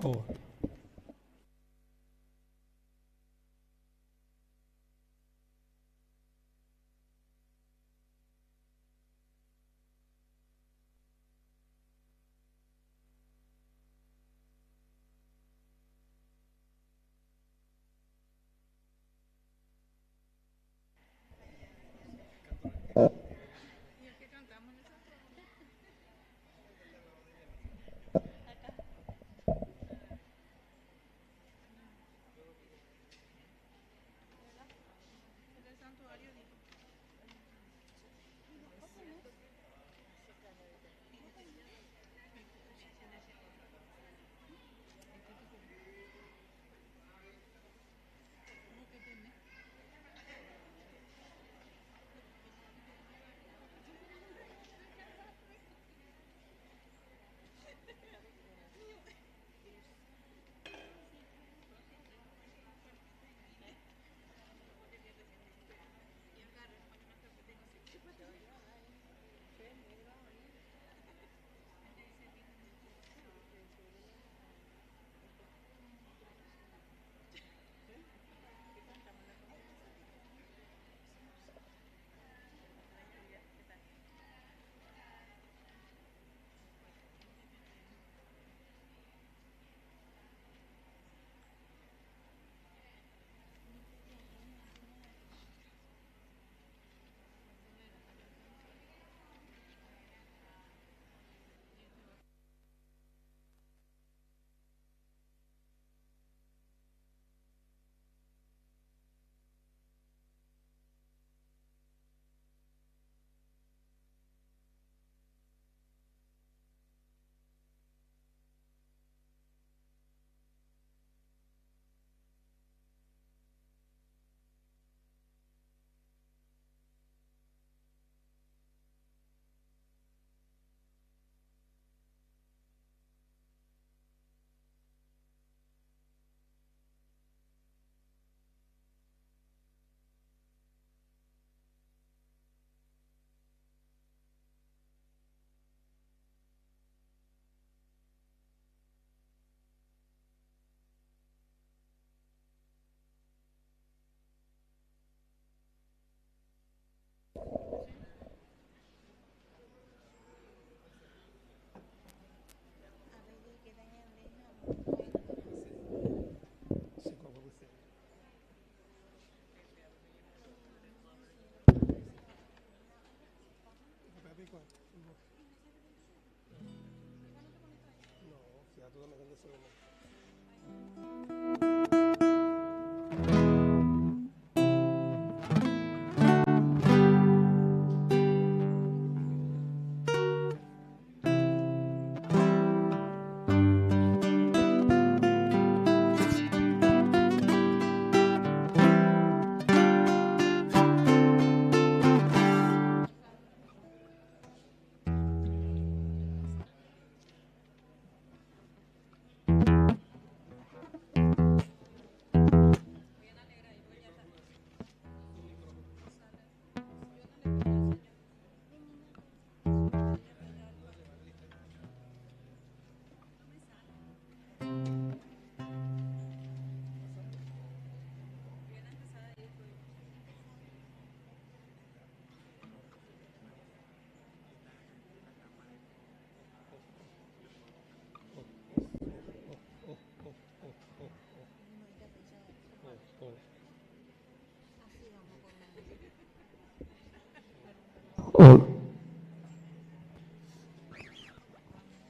Oh.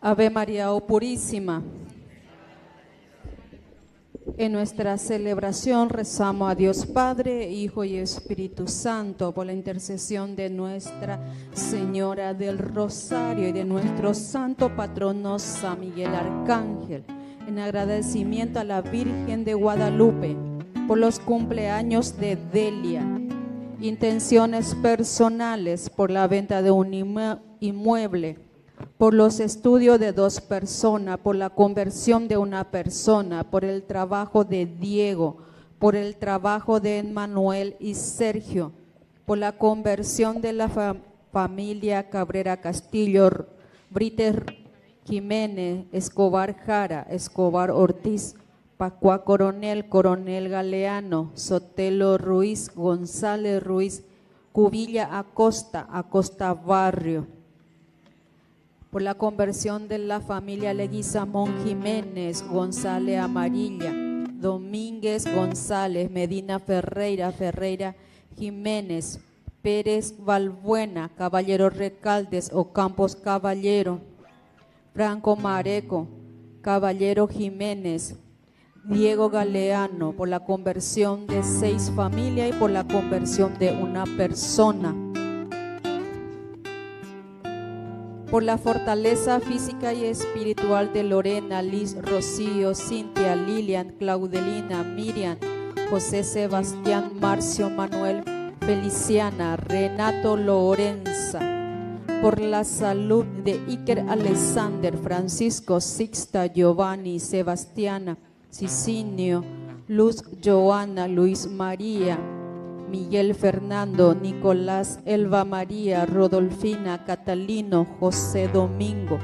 Ave María, oh Purísima. En nuestra celebración rezamos a Dios Padre, Hijo y Espíritu Santo por la intercesión de Nuestra Señora del Rosario y de nuestro santo patrono San Miguel Arcángel, en agradecimiento a la Virgen de Guadalupe por los cumpleaños de Delia, intenciones personales por la venta de un inmueble, por los estudios de 2 personas, por la conversión de una persona, por el trabajo de Diego, por el trabajo de Manuel y Sergio, por la conversión de la familia Cabrera Castillo, Briter Jiménez, Escobar Jara, Escobar Ortiz, Pacua Coronel, Coronel Galeano, Sotelo Ruiz, González Ruiz, Cubilla Acosta, Acosta Barrio. Por la conversión de la familia Leguizamón Jiménez, González Amarilla, Domínguez González, Medina Ferreira, Ferreira Jiménez, Pérez Valbuena, Caballero Recaldes, Ocampos Caballero, Franco Mareco, Caballero Jiménez, Diego Galeano, por la conversión de 6 familias y por la conversión de una persona. Por la fortaleza física y espiritual de Lorena, Liz, Rocío, Cintia, Lilian, Claudelina, Miriam, José Sebastián, Marcio, Manuel, Feliciana, Renato Lorenza. Por la salud de Iker Alexander, Francisco, Sixta, Giovanni, Sebastiana, Cicinio, Luz Joana, Luis María, Miguel Fernando, Nicolás, Elba María, Rodolfina, Catalino, José Domingo,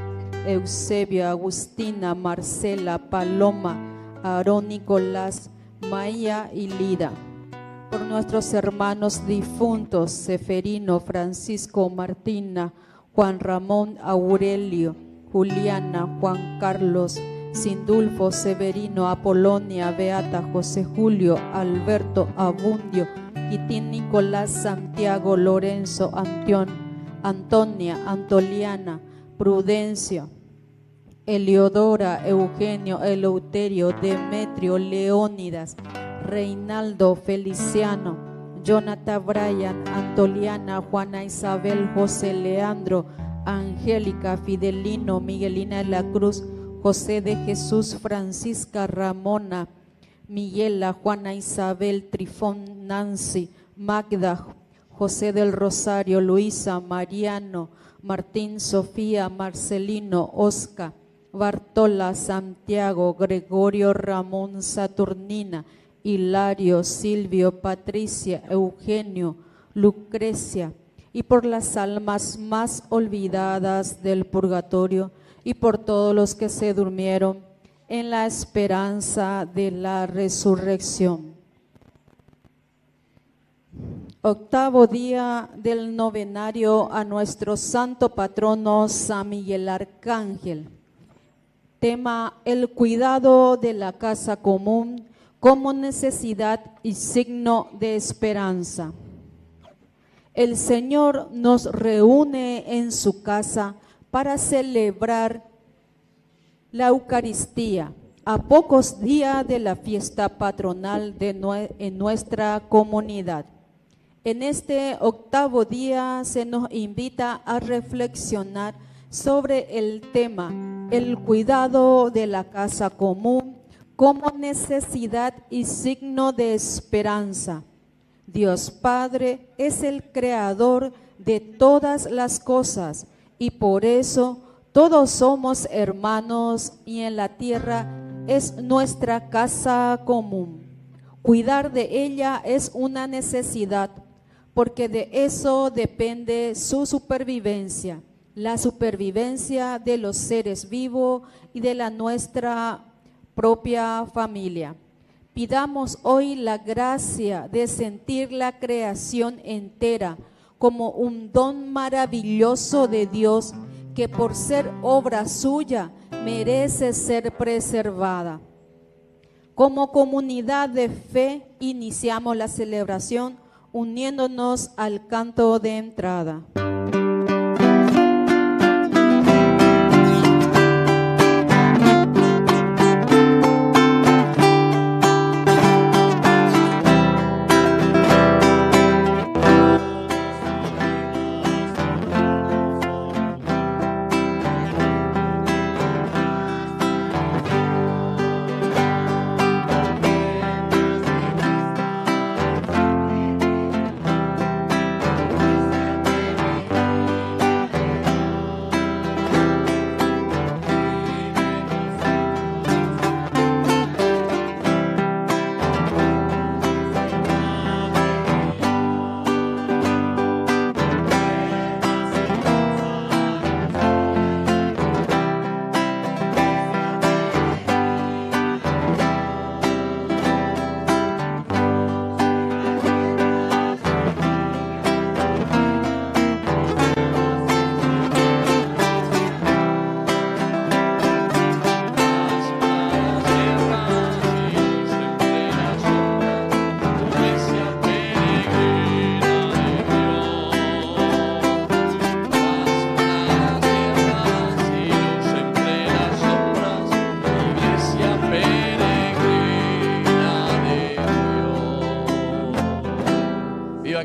Eusebio, Agustina, Marcela, Paloma, Aarón, Nicolás, Maya y Lida. Por nuestros hermanos difuntos, Seferino, Francisco, Martina, Juan Ramón, Aurelio, Juliana, Juan Carlos, Sindulfo, Severino, Apolonia, Beata, José Julio, Alberto, Abundio, Quitín, Nicolás, Santiago, Lorenzo, Antonia, Antoliana, Prudencio, Eliodora, Eugenio, Eleuterio, Demetrio, Leónidas, Reinaldo, Feliciano, Jonathan, Brian, Antoliana, Juana Isabel, José Leandro, Angélica, Fidelino, Miguelina de la Cruz, José de Jesús, Francisca, Ramona, Miguela, Juana Isabel, Trifón, Nancy, Magda, José del Rosario, Luisa, Mariano, Martín, Sofía, Marcelino, Oscar, Bartola, Santiago, Gregorio, Ramón, Saturnina, Hilario, Silvio, Patricia, Eugenio, Lucrecia, y por las almas más olvidadas del purgatorio, y por todos los que se durmieron en la esperanza de la resurrección. Octavo día del novenario a nuestro santo patrono San Miguel Arcángel. Tema: el cuidado de la casa común como necesidad y signo de esperanza. El Señor nos reúne en su casa para celebrar la Eucaristía, a pocos días de la fiesta patronal en nuestra comunidad. En este octavo día se nos invita a reflexionar sobre el tema, el cuidado de la casa común como necesidad y signo de esperanza. Dios Padre es el creador de todas las cosas y por eso todos somos hermanos y en la tierra es nuestra casa común. Cuidar de ella es una necesidad, porque de eso depende su supervivencia, la supervivencia de los seres vivos y de la nuestra propia familia. Pidamos hoy la gracia de sentir la creación entera como un don maravilloso de Dios, que por ser obra suya merece ser preservada. Como comunidad de fe iniciamos la celebración uniéndonos al canto de entrada.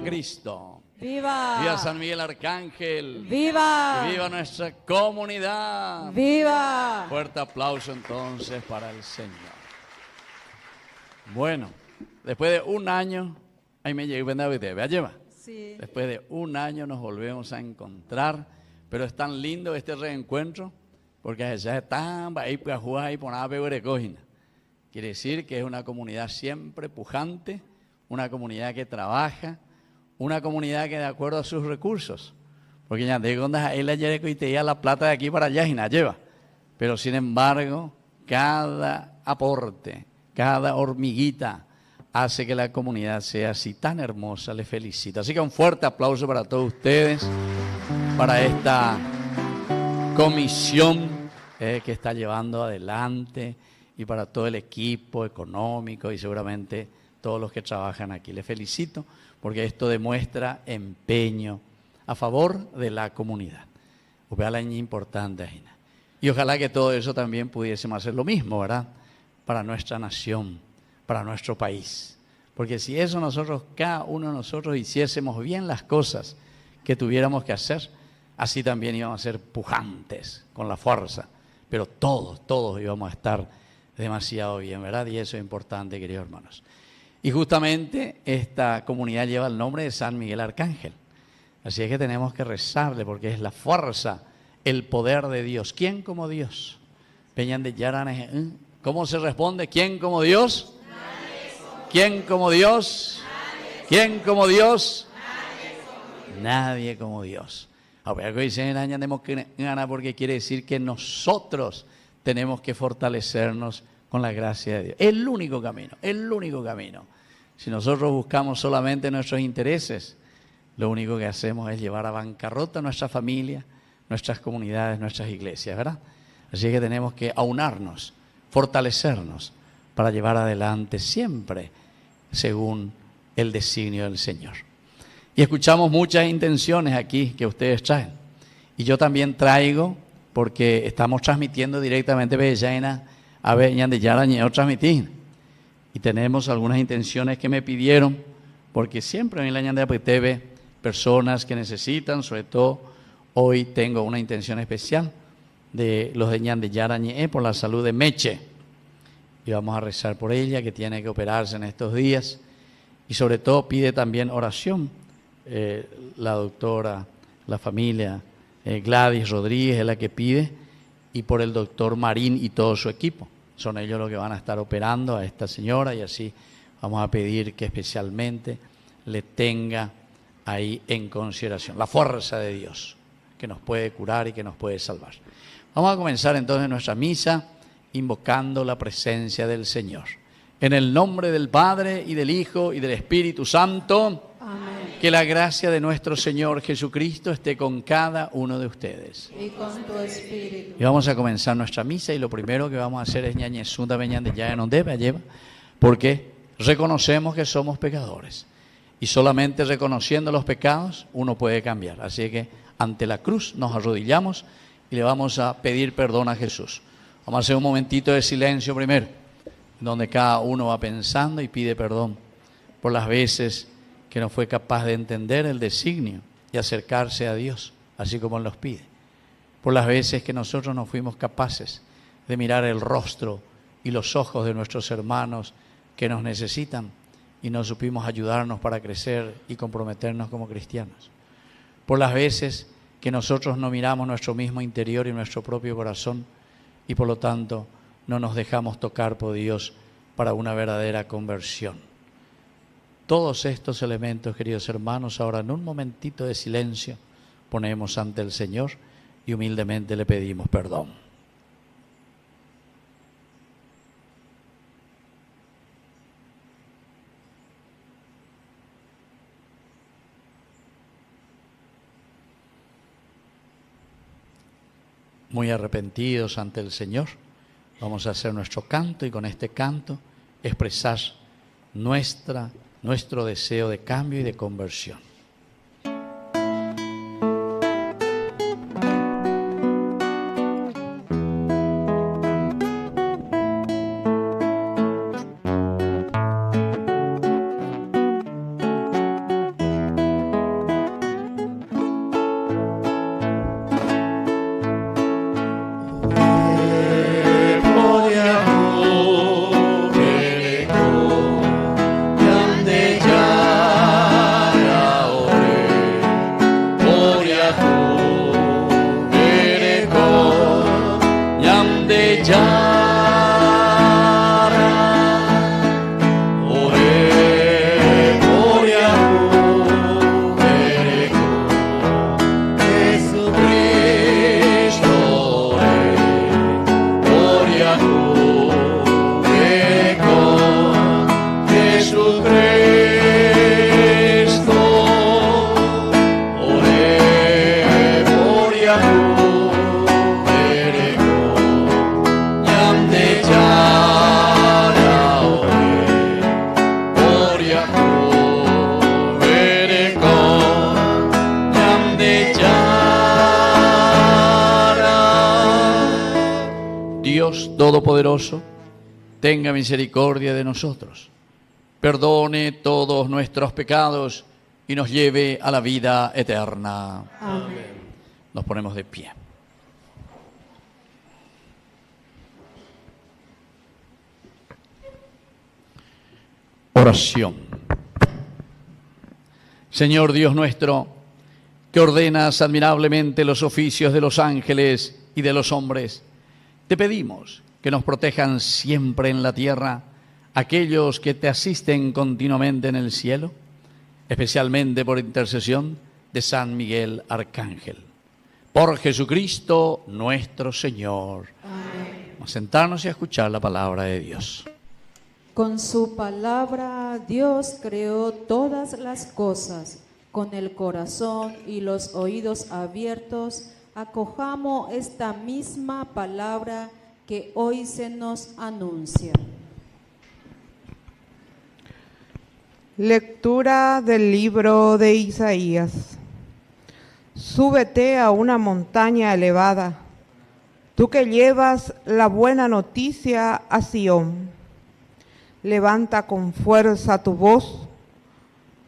¡Viva Cristo! ¡Viva! ¡Viva San Miguel Arcángel! ¡Viva! ¡Y viva nuestra comunidad! ¡Viva! Fuerte aplauso entonces para el Señor. Bueno, después de un año, ahí me llegué, ¿vea lleva? Sí. Después de un año nos volvemos a encontrar, pero es tan lindo este reencuentro, porque allá están, ahí para jugar y poner a Quiere decir que es una comunidad siempre pujante, una comunidad que trabaja, una comunidad que de acuerdo a sus recursos, porque ya te contas ahí la Yereco y te lleva la plata de aquí para allá y la lleva, pero sin embargo, cada aporte, cada hormiguita hace que la comunidad sea así tan hermosa. Les felicito. Así que un fuerte aplauso para todos ustedes, para esta comisión que está llevando adelante y para todo el equipo económico y seguramente todos los que trabajan aquí. Les felicito porque esto demuestra empeño a favor de la comunidad. Es importante, Gina. Y ojalá que todo eso también pudiésemos hacer lo mismo, ¿verdad? Para nuestra nación, para nuestro país. Porque si eso nosotros, cada uno de nosotros hiciésemos bien las cosas que tuviéramos que hacer, así también íbamos a ser pujantes, con la fuerza. Pero todos íbamos a estar demasiado bien, ¿verdad? Y eso es importante, queridos hermanos. Y justamente esta comunidad lleva el nombre de San Miguel Arcángel. Así es que tenemos que rezarle porque es la fuerza, el poder de Dios. ¿Quién como Dios? Peñan de Yarane, ¿cómo se responde? ¿Quién como Dios? ¿Quién como Dios? ¿Quién como Dios? Nadie como Dios. Ahora que dicen tenemos que ganar porque quiere decir que nosotros tenemos que fortalecernos con la gracia de Dios. El único camino, el único camino. Si nosotros buscamos solamente nuestros intereses, lo único que hacemos es llevar a bancarrota nuestra familia, nuestras comunidades, nuestras iglesias, ¿verdad? Así que tenemos que aunarnos, fortalecernos para llevar adelante siempre según el designio del Señor. Y escuchamos muchas intenciones aquí que ustedes traen. Y yo también traigo, porque estamos transmitiendo directamente Bellaina a Beñan de Yarañeo transmitir. Y tenemos algunas intenciones que me pidieron, porque siempre en la Ñan de Apetebe personas que necesitan, sobre todo hoy tengo una intención especial de los de Ñan de Yarañe por la salud de Meche. Y vamos a rezar por ella, que tiene que operarse en estos días. Y sobre todo pide también oración. La doctora, la familia, Gladys Rodríguez es la que pide. Y por el doctor Marín y todo su equipo. Son ellos los que van a estar operando a esta señora. Y así vamos a pedir que especialmente le tenga ahí en consideración la fuerza de Dios, que nos puede curar y que nos puede salvar. Vamos a comenzar entonces nuestra misa invocando la presencia del Señor. En el nombre del Padre, y del Hijo, y del Espíritu Santo. Amén. Que la gracia de nuestro Señor Jesucristo esté con cada uno de ustedes. Y con tu espíritu. Y vamos a comenzar nuestra misa, y lo primero que vamos a hacer es ñañezunda beñan de ya no debe lleva, porque reconocemos que somos pecadores. Y solamente reconociendo los pecados uno puede cambiar. Así que ante la cruz nos arrodillamos y le vamos a pedir perdón a Jesús. Vamos a hacer un momentito de silencio primero, donde cada uno va pensando y pide perdón por las veces que no fue capaz de entender el designio y acercarse a Dios, así como Él nos pide. Por las veces que nosotros no fuimos capaces de mirar el rostro y los ojos de nuestros hermanos que nos necesitan y no supimos ayudarnos para crecer y comprometernos como cristianos. Por las veces que nosotros no miramos nuestro mismo interior y nuestro propio corazón y por lo tanto no nos dejamos tocar por Dios para una verdadera conversión. Todos estos elementos, queridos hermanos, ahora en un momentito de silencio ponemos ante el Señor y humildemente le pedimos perdón. Muy arrepentidos ante el Señor, vamos a hacer nuestro canto y con este canto expresar nuestro deseo de cambio y de conversión. Todopoderoso, tenga misericordia de nosotros, perdone todos nuestros pecados y nos lleve a la vida eterna. Amén. Nos ponemos de pie. Oración. Señor Dios nuestro, que ordenas admirablemente los oficios de los ángeles y de los hombres, te pedimos que nos protejan siempre en la tierra aquellos que te asisten continuamente en el cielo, especialmente por intercesión de San Miguel Arcángel. Por Jesucristo nuestro Señor. Amén. Vamos a sentarnos y a escuchar la palabra de Dios. Con su palabra Dios creó todas las cosas. Con el corazón y los oídos abiertos, acojamos esta misma palabra que hoy se nos anuncia. Lectura del libro de Isaías. Súbete a una montaña elevada, tú que llevas la buena noticia a Sión. Levanta con fuerza tu voz,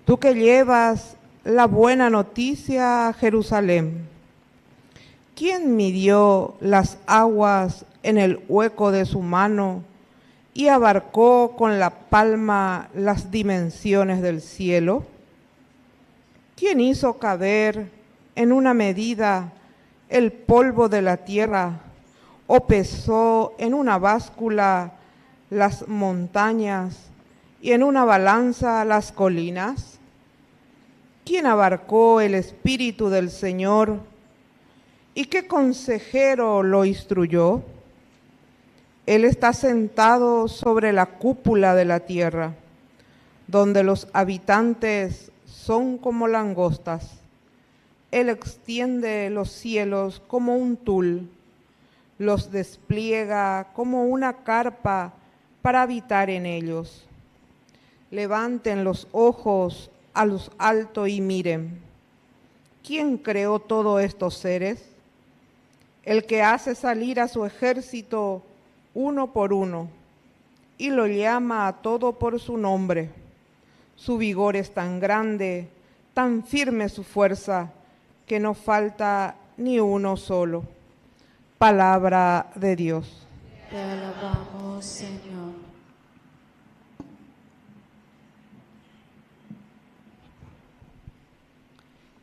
tú que llevas la buena noticia a Jerusalén. ¿Quién midió las aguas en el hueco de su mano y abarcó con la palma las dimensiones del cielo? ¿Quién hizo caber en una medida el polvo de la tierra o pesó en una báscula las montañas y en una balanza las colinas? ¿Quién abarcó el Espíritu del Señor y qué consejero lo instruyó? Él está sentado sobre la cúpula de la tierra, donde los habitantes son como langostas. Él extiende los cielos como un tul, los despliega como una carpa para habitar en ellos. Levanten los ojos a los altos y miren. ¿Quién creó todos estos seres? El que hace salir a su ejército uno por uno y lo llama a todo por su nombre. Su vigor es tan grande, tan firme su fuerza, que no falta ni uno solo. Palabra de Dios. Te alabamos, Señor.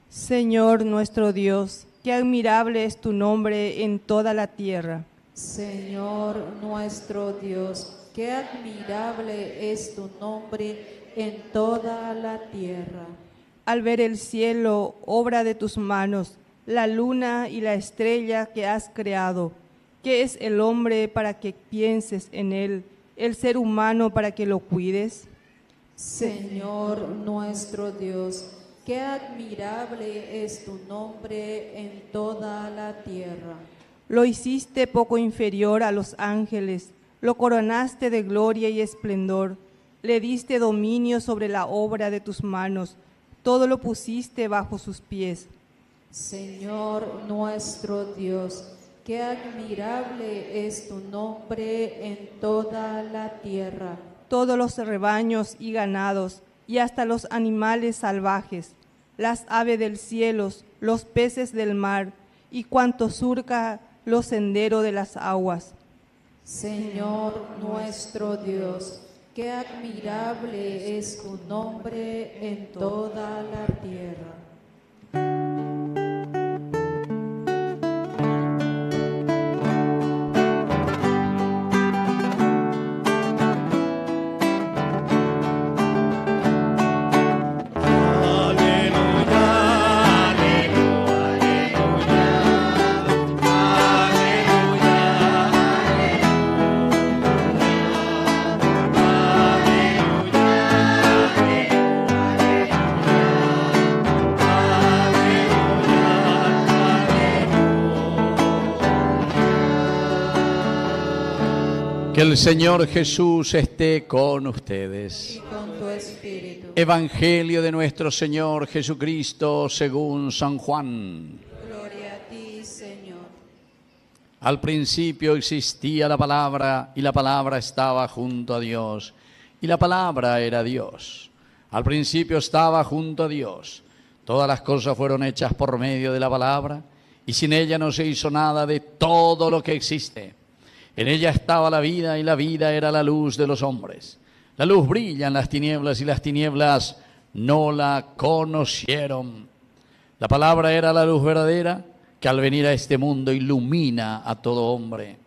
Señor nuestro Dios, qué admirable es tu nombre en toda la tierra. Señor nuestro Dios, qué admirable es tu nombre en toda la tierra. Al ver el cielo, obra de tus manos, la luna y la estrella que has creado, ¿qué es el hombre para que pienses en él, el ser humano para que lo cuides? Señor nuestro Dios, qué admirable es tu nombre en toda la tierra. Lo hiciste poco inferior a los ángeles, lo coronaste de gloria y esplendor, le diste dominio sobre la obra de tus manos, todo lo pusiste bajo sus pies. Señor nuestro Dios, qué admirable es tu nombre en toda la tierra. Todos los rebaños y ganados, y hasta los animales salvajes, las aves del cielo, los peces del mar, y cuanto surca los senderos de las aguas. Señor nuestro Dios, qué admirable es tu nombre en toda la tierra. Que el Señor Jesús esté con ustedes. Y con tu espíritu. Evangelio de nuestro Señor Jesucristo según San Juan. Gloria a ti, Señor. Al principio existía la palabra, y la palabra estaba junto a Dios, y la palabra era Dios. Al principio estaba junto a Dios. Todas las cosas fueron hechas por medio de la palabra, y sin ella no se hizo nada de todo lo que existe. En ella estaba la vida, y la vida era la luz de los hombres. La luz brilla en las tinieblas, y las tinieblas no la conocieron. La palabra era la luz verdadera, que al venir a este mundo ilumina a todo hombre.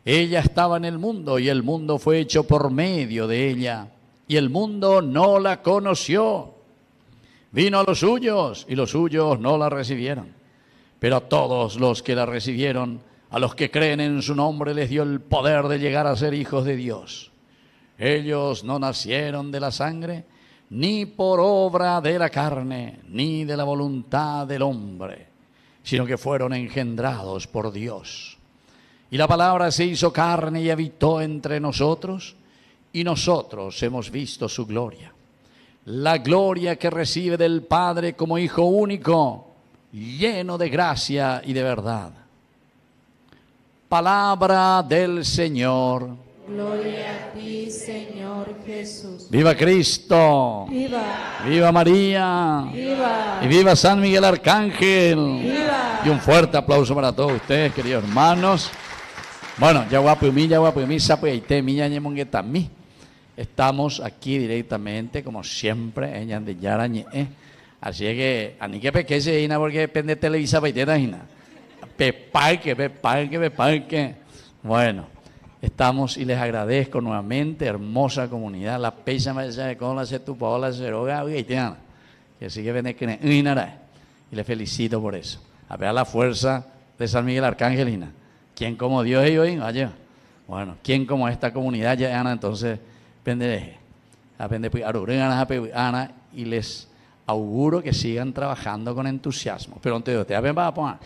Ella estaba en el mundo, y el mundo fue hecho por medio de ella, y el mundo no la conoció. Vino a los suyos, y los suyos no la recibieron. Pero a todos los que la recibieron, a los que creen en su nombre, les dio el poder de llegar a ser hijos de Dios. Ellos no nacieron de la sangre, ni por obra de la carne, ni de la voluntad del hombre, sino que fueron engendrados por Dios. Y la palabra se hizo carne y habitó entre nosotros, y nosotros hemos visto su gloria. La gloria que recibe del Padre como Hijo único, lleno de gracia y de verdad. Palabra del Señor. Gloria a ti, Señor Jesús. ¡Viva Cristo! ¡Viva! ¡Viva María! ¡Viva! ¡Y viva San Miguel Arcángel! ¡Viva! Y un fuerte aplauso para todos ustedes, queridos hermanos. Bueno, estamos aquí directamente, como siempre, en Yandiyarañe. Así es que, ani que pequeñe, Ina, porque depende de Televisa, Ina. Peparque. Bueno, estamos y les agradezco nuevamente, hermosa comunidad, la pecha de con la setupola, seroga, que así que viene que y les felicito por eso. A ver la fuerza de San Miguel Arcángelina. ¿Quién como Dios y hoy? Vaya. Bueno, ¿quién como esta comunidad ya Ana? Entonces, y les auguro que sigan trabajando con entusiasmo. Pero antes de ven va a poner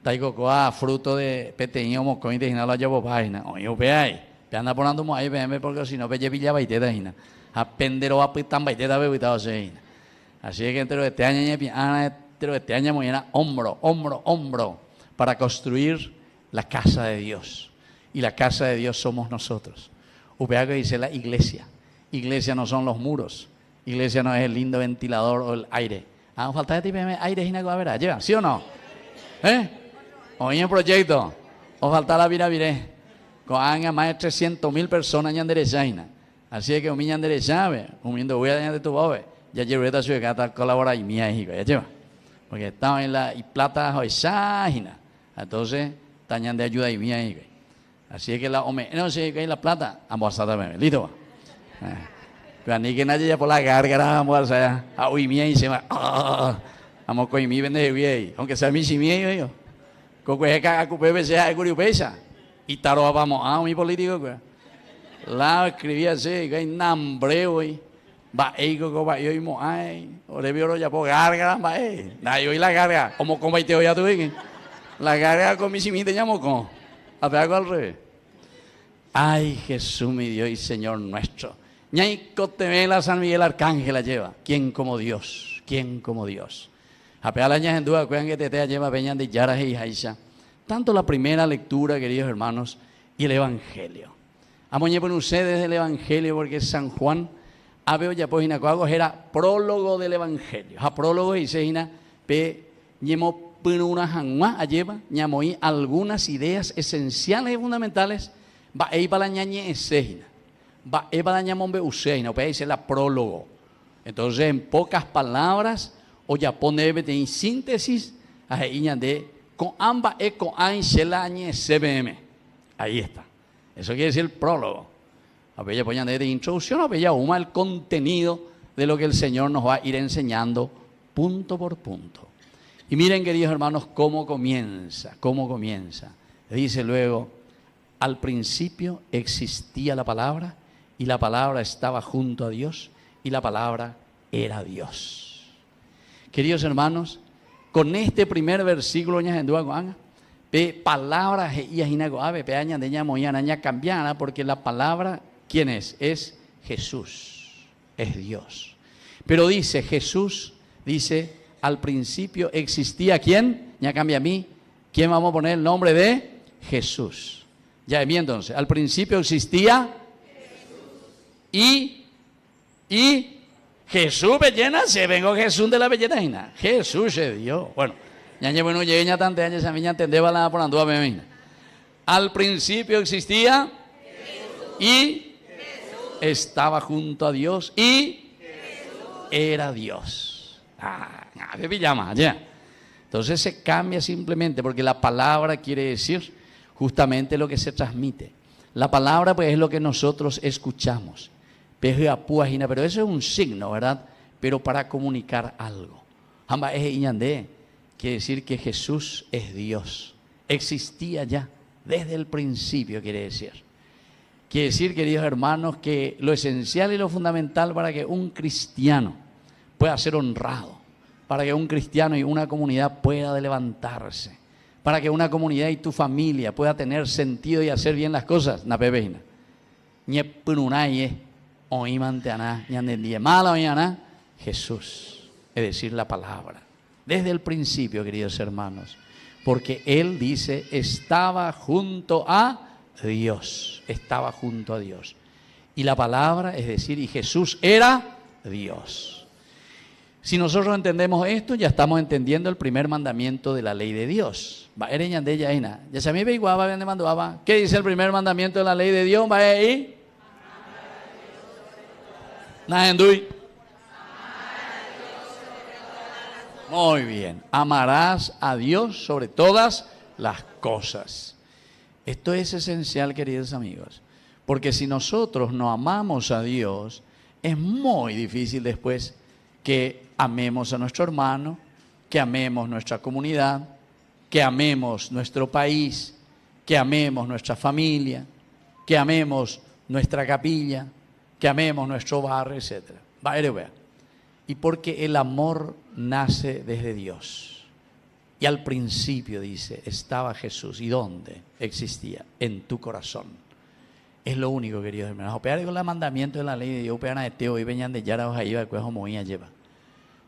Taicocoa, fruto de peteño moco intestinal la llevo página. Oye, ve ahí. Te anda poniendo mo ahí, ven, porque si no, ve villa baiteta hina. Apendero a pitan baiteta bebitado se. Así que entre este año entre este año mañana hombro para construir la casa de Dios. Y la casa de Dios somos nosotros. Upea que dice la iglesia. Iglesia no son los muros. Iglesia no es el lindo ventilador o el aire. Falta de tipo aire y nada, verá, lleva, ¿sí o no? Hoy en proyecto, o falta la virabiré. Con más de 300.000 personas en derechaina. Así es que un niño derecha, comiendo voy a dañar de tu bobe. Ya llevo esta ciudad que colabora y mía hijo, ya lleva. Porque estaba en la y plata hoy ságina. Entonces, tañan de ayuda y mía hijo. Así es que la hombre, no sé que hay la plata, vamos a estar listo. Pero ni que nadie ya por la gárgara, vamos a hoy mía y se va. Vamos con mi vende bien, aunque sea mi si mía yo. Con que caga cu bebé sea de pesa. Y taro vamos a mi político que la escribía así, que hay nambre hoy. Va ego va yo y mo ay, ore vio ya por gárgara va na yo y la gárgara, como te hoy a tu bien. La gárgara con mi simite llamo con. A ver al revés. Ay, Jesús mi Dios y Señor nuestro. Ñaico te ve la San Miguel Arcángel la lleva. ¿Quién como Dios? ¿Quién como Dios? A pegar la ñas en duda, cuidan que te lleva peñan de Yaras y Jaisha. Tanto la primera lectura, queridos hermanos, y el Evangelio. Amoñé por ustedes el Evangelio porque San Juan, aveo ya pues inacoagos, era prólogo del Evangelio. A prólogo dice ina, pe ñemo una janma lleva ñamoí algunas ideas esenciales y fundamentales va e para la ñañe esejina va e para la ñamombe useina o dice la prólogo. Entonces en pocas palabras o ya pone en síntesis a iña de con ambas con ain selañe cbm. Ahí está. Eso quiere decir el prólogo. A ver, ya ponían de introducción, a ver, ya uma el contenido de lo que el Señor nos va a ir enseñando punto por punto. Y miren, queridos hermanos, cómo comienza. Dice luego, al principio existía la palabra, y la palabra estaba junto a Dios, y la palabra era Dios. Queridos hermanos, con este primer versículo, palabra cambiada, porque la palabra, ¿quién es? Es Jesús, es Dios. Pero dice Jesús, dice, al principio existía ¿quién? Ya cambia a mí. ¿Quién vamos a poner el nombre de? Jesús. Ya bien, entonces, al principio existía y Jesús bellena, se vengo Jesús de la bellena, Jesús se dio. Bueno, ya llevo no llegué ya tantos años a mí ya entendeba la por andúa me. Al principio existía y estaba junto a Dios y era Dios. ¿Qué me llama? Ya. Entonces se cambia simplemente porque la palabra quiere decir justamente lo que se transmite. La palabra pues es lo que nosotros escuchamos. Pero eso es un signo, ¿verdad? Pero para comunicar algo. Jamba es iñandé, quiere decir que Jesús es Dios. Existía ya desde el principio, quiere decir. Quiere decir, queridos hermanos, que lo esencial y lo fundamental para que un cristiano pueda ser honrado, para que un cristiano y una comunidad pueda levantarse, para que una comunidad y tu familia pueda tener sentido y hacer bien las cosas, na pepeina. Jesús, es decir, la palabra. Desde el principio, queridos hermanos, porque Él dice, estaba junto a Dios, estaba junto a Dios. Y la palabra, es decir, y Jesús era Dios. Si nosotros entendemos esto, ya estamos entendiendo el primer mandamiento de la ley de Dios. ¿Qué dice el primer mandamiento de la ley de Dios? Muy bien, amarás a Dios sobre todas las cosas. Esto es esencial, queridos amigos, porque si nosotros no amamos a Dios, es muy difícil después que amemos a nuestro hermano, que amemos nuestra comunidad, que amemos nuestro país, que amemos nuestra familia, que amemos nuestra capilla, que amemos nuestro barrio, etc. Y porque el amor nace desde Dios. Y al principio dice, estaba Jesús. ¿Y dónde existía? En tu corazón. Es lo único, queridos hermanos. Opear con el mandamiento de la ley de Dios, opear a Teo y venían de Yara o Iba, después Moía lleva.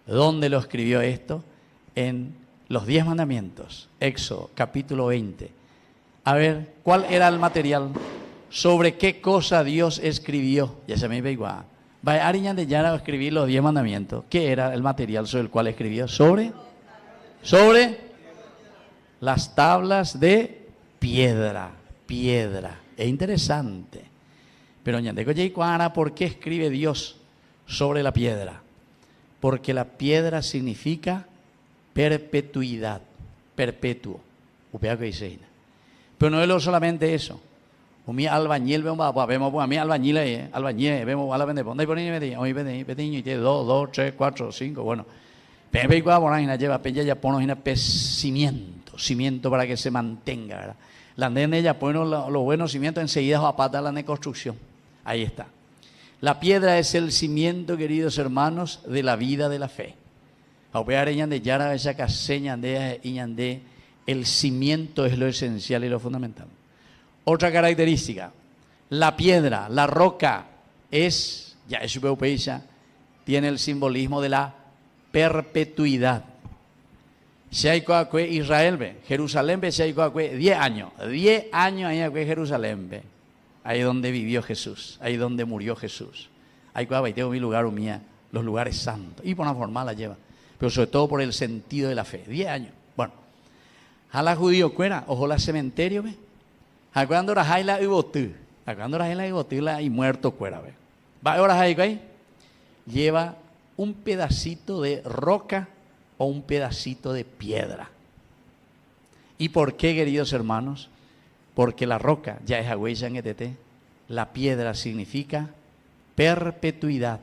¿Dónde lo escribió esto? En los 10 mandamientos. Éxodo, capítulo 20. A ver, ¿cuál era el material? ¿Sobre qué cosa Dios escribió? Ya se me ve igual. Va a de Yara a escribir los 10 mandamientos. ¿Qué era el material sobre el cual escribió? Sobre las tablas de piedra. Es interesante. Pero ¿por qué escribe Dios sobre la piedra? Porque la piedra significa perpetuidad, perpetuo. Pero no es solamente eso. Mi albañil vemos a mi albañil vemos a la vende ponda y poner hoy pediño y tiene 2, 3, 4, 5, bueno. Pepe y cuadra lleva peña ya ponos una cimiento para que se mantenga, ¿verdad? La andena ya pone los buenos cimientos enseguida a pata la de construcción. Ahí está. La piedra es el cimiento, queridos hermanos, de la vida de la fe. El cimiento es lo esencial y lo fundamental. Otra característica, la piedra, la roca, tiene el simbolismo de la perpetuidad. Israel, Jerusalén, 10 años. 10 años ahí en Jerusalén, ahí donde vivió Jesús, ahí donde murió Jesús. Ahí tengo mi lugar, los lugares santos. Y por una forma la lleva, pero sobre todo por el sentido de la fe. 10 años. Bueno, a la judío cuera, ojo la cementerio, ve. ¿A cuándo era la ibotú? ¿A cuándo era la ibotú y muerto cuera, ve? Va ahora ahí, lleva un pedacito de roca o un pedacito de piedra. ¿Y por qué, queridos hermanos? Porque la roca ya es agüella en ETT. La piedra significa perpetuidad,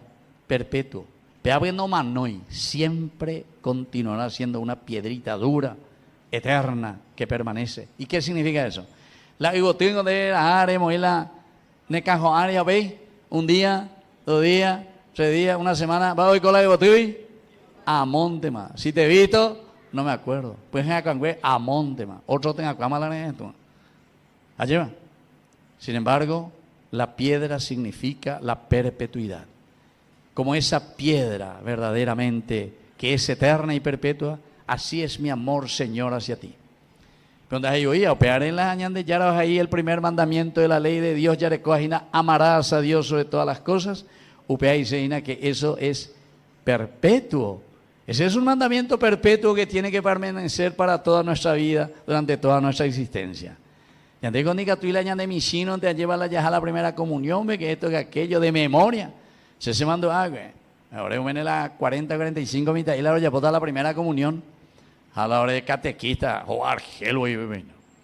perpetuo. Pero manoi, siempre continuará siendo una piedrita dura, eterna, que permanece. ¿Y qué significa eso? La ibotingo de la área, la necajo área, ¿veis? Un día, 2 días, 3 días, una semana, va hoy con la ibotingo a Montema. Si te he visto, no me acuerdo. Pues en Acangüe, a Montema. Otro tenga cámara en esto. Allí va. Sin embargo, la piedra significa la perpetuidad. Como esa piedra verdaderamente que es eterna y perpetua, así es mi amor, Señor, hacia ti. Pero ahí oía, operar en las años de Yara, ahí el primer mandamiento de la ley de Dios, ya amarás a Dios sobre todas las cosas. Upea y seina que eso es perpetuo. Ese es un mandamiento perpetuo que tiene que permanecer para toda nuestra vida, durante toda nuestra existencia. Y antes con Nicatuila, ya de Michino, te lleva ya a la primera comunión, ve que esto, que aquello, de memoria. Se mandó algo. Ahora viene la 40, 45 mitad y la ya pota la primera comunión. A la hora de catequista, o Argelo,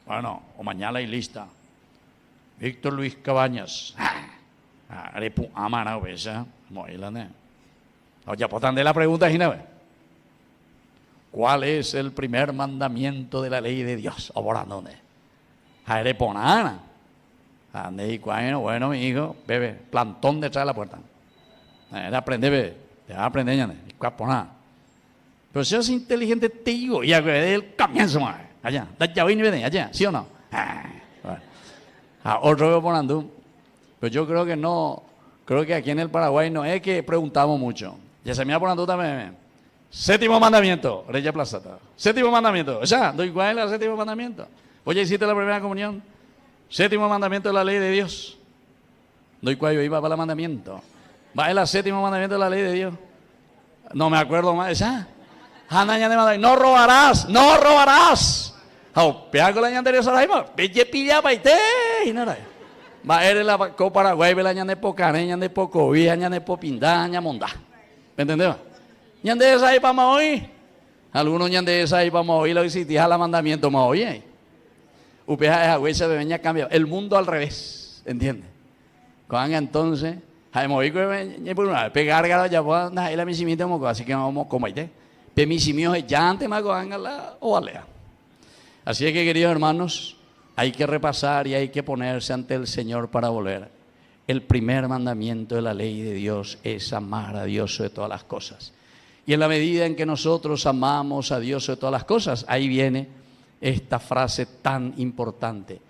bueno, o mañana y lista. Víctor Luis Cabañas. Arepu amana, besa. Moilane. O ya potan de la pregunta, Ginebra. ¿Cuál es el primer mandamiento de la ley de Dios? ¿Ahora dónde? Areponana. Ande y bueno, mi hijo, bebe, plantón detrás de la puerta. Aprende, bebé. Te vas a aprender, ya, pero si es inteligente, te digo, ya desde el comienzo, allá, ya viene, allá, ¿sí o no? Otro veo ponando. Pero yo creo que no, creo que aquí en el Paraguay no es que preguntamos mucho. Ya se me ha ponando también. Séptimo mandamiento, Reya Plazata. Séptimo mandamiento, ya, doy cuál es el séptimo mandamiento. Oye, hiciste la primera comunión. Séptimo mandamiento de la ley de Dios. Doy cuál yo iba para el mandamiento. Va el séptimo mandamiento de la ley de Dios. No me acuerdo más, ¿ya? No robarás, no robarás. Pega con la ñandería Saraima, belle pilla paite, y nada. Va a ir la Copa Paraguay, ve la ñande Pocane, ñande Pocovía, ñande Popindá, ñamondá. ¿Me entendés? Ñande esa ahí para hoy. Algunos ñande esa ahí para hoy, lo que existía la mandamiento más hoy. Upeja esa huesa de veña cambia. El mundo al revés, ¿entiendes? Cuando entonces, hay movido pegar garo ya puedo andar ahí la misimita como así que vamos como ahí. Pemisimios ya antes más la o alea. Así es que, queridos hermanos, hay que repasar y hay que ponerse ante el Señor para volver. El primer mandamiento de la ley de Dios es amar a Dios sobre todas las cosas. Y en la medida en que nosotros amamos a Dios sobre todas las cosas, ahí viene esta frase tan importante.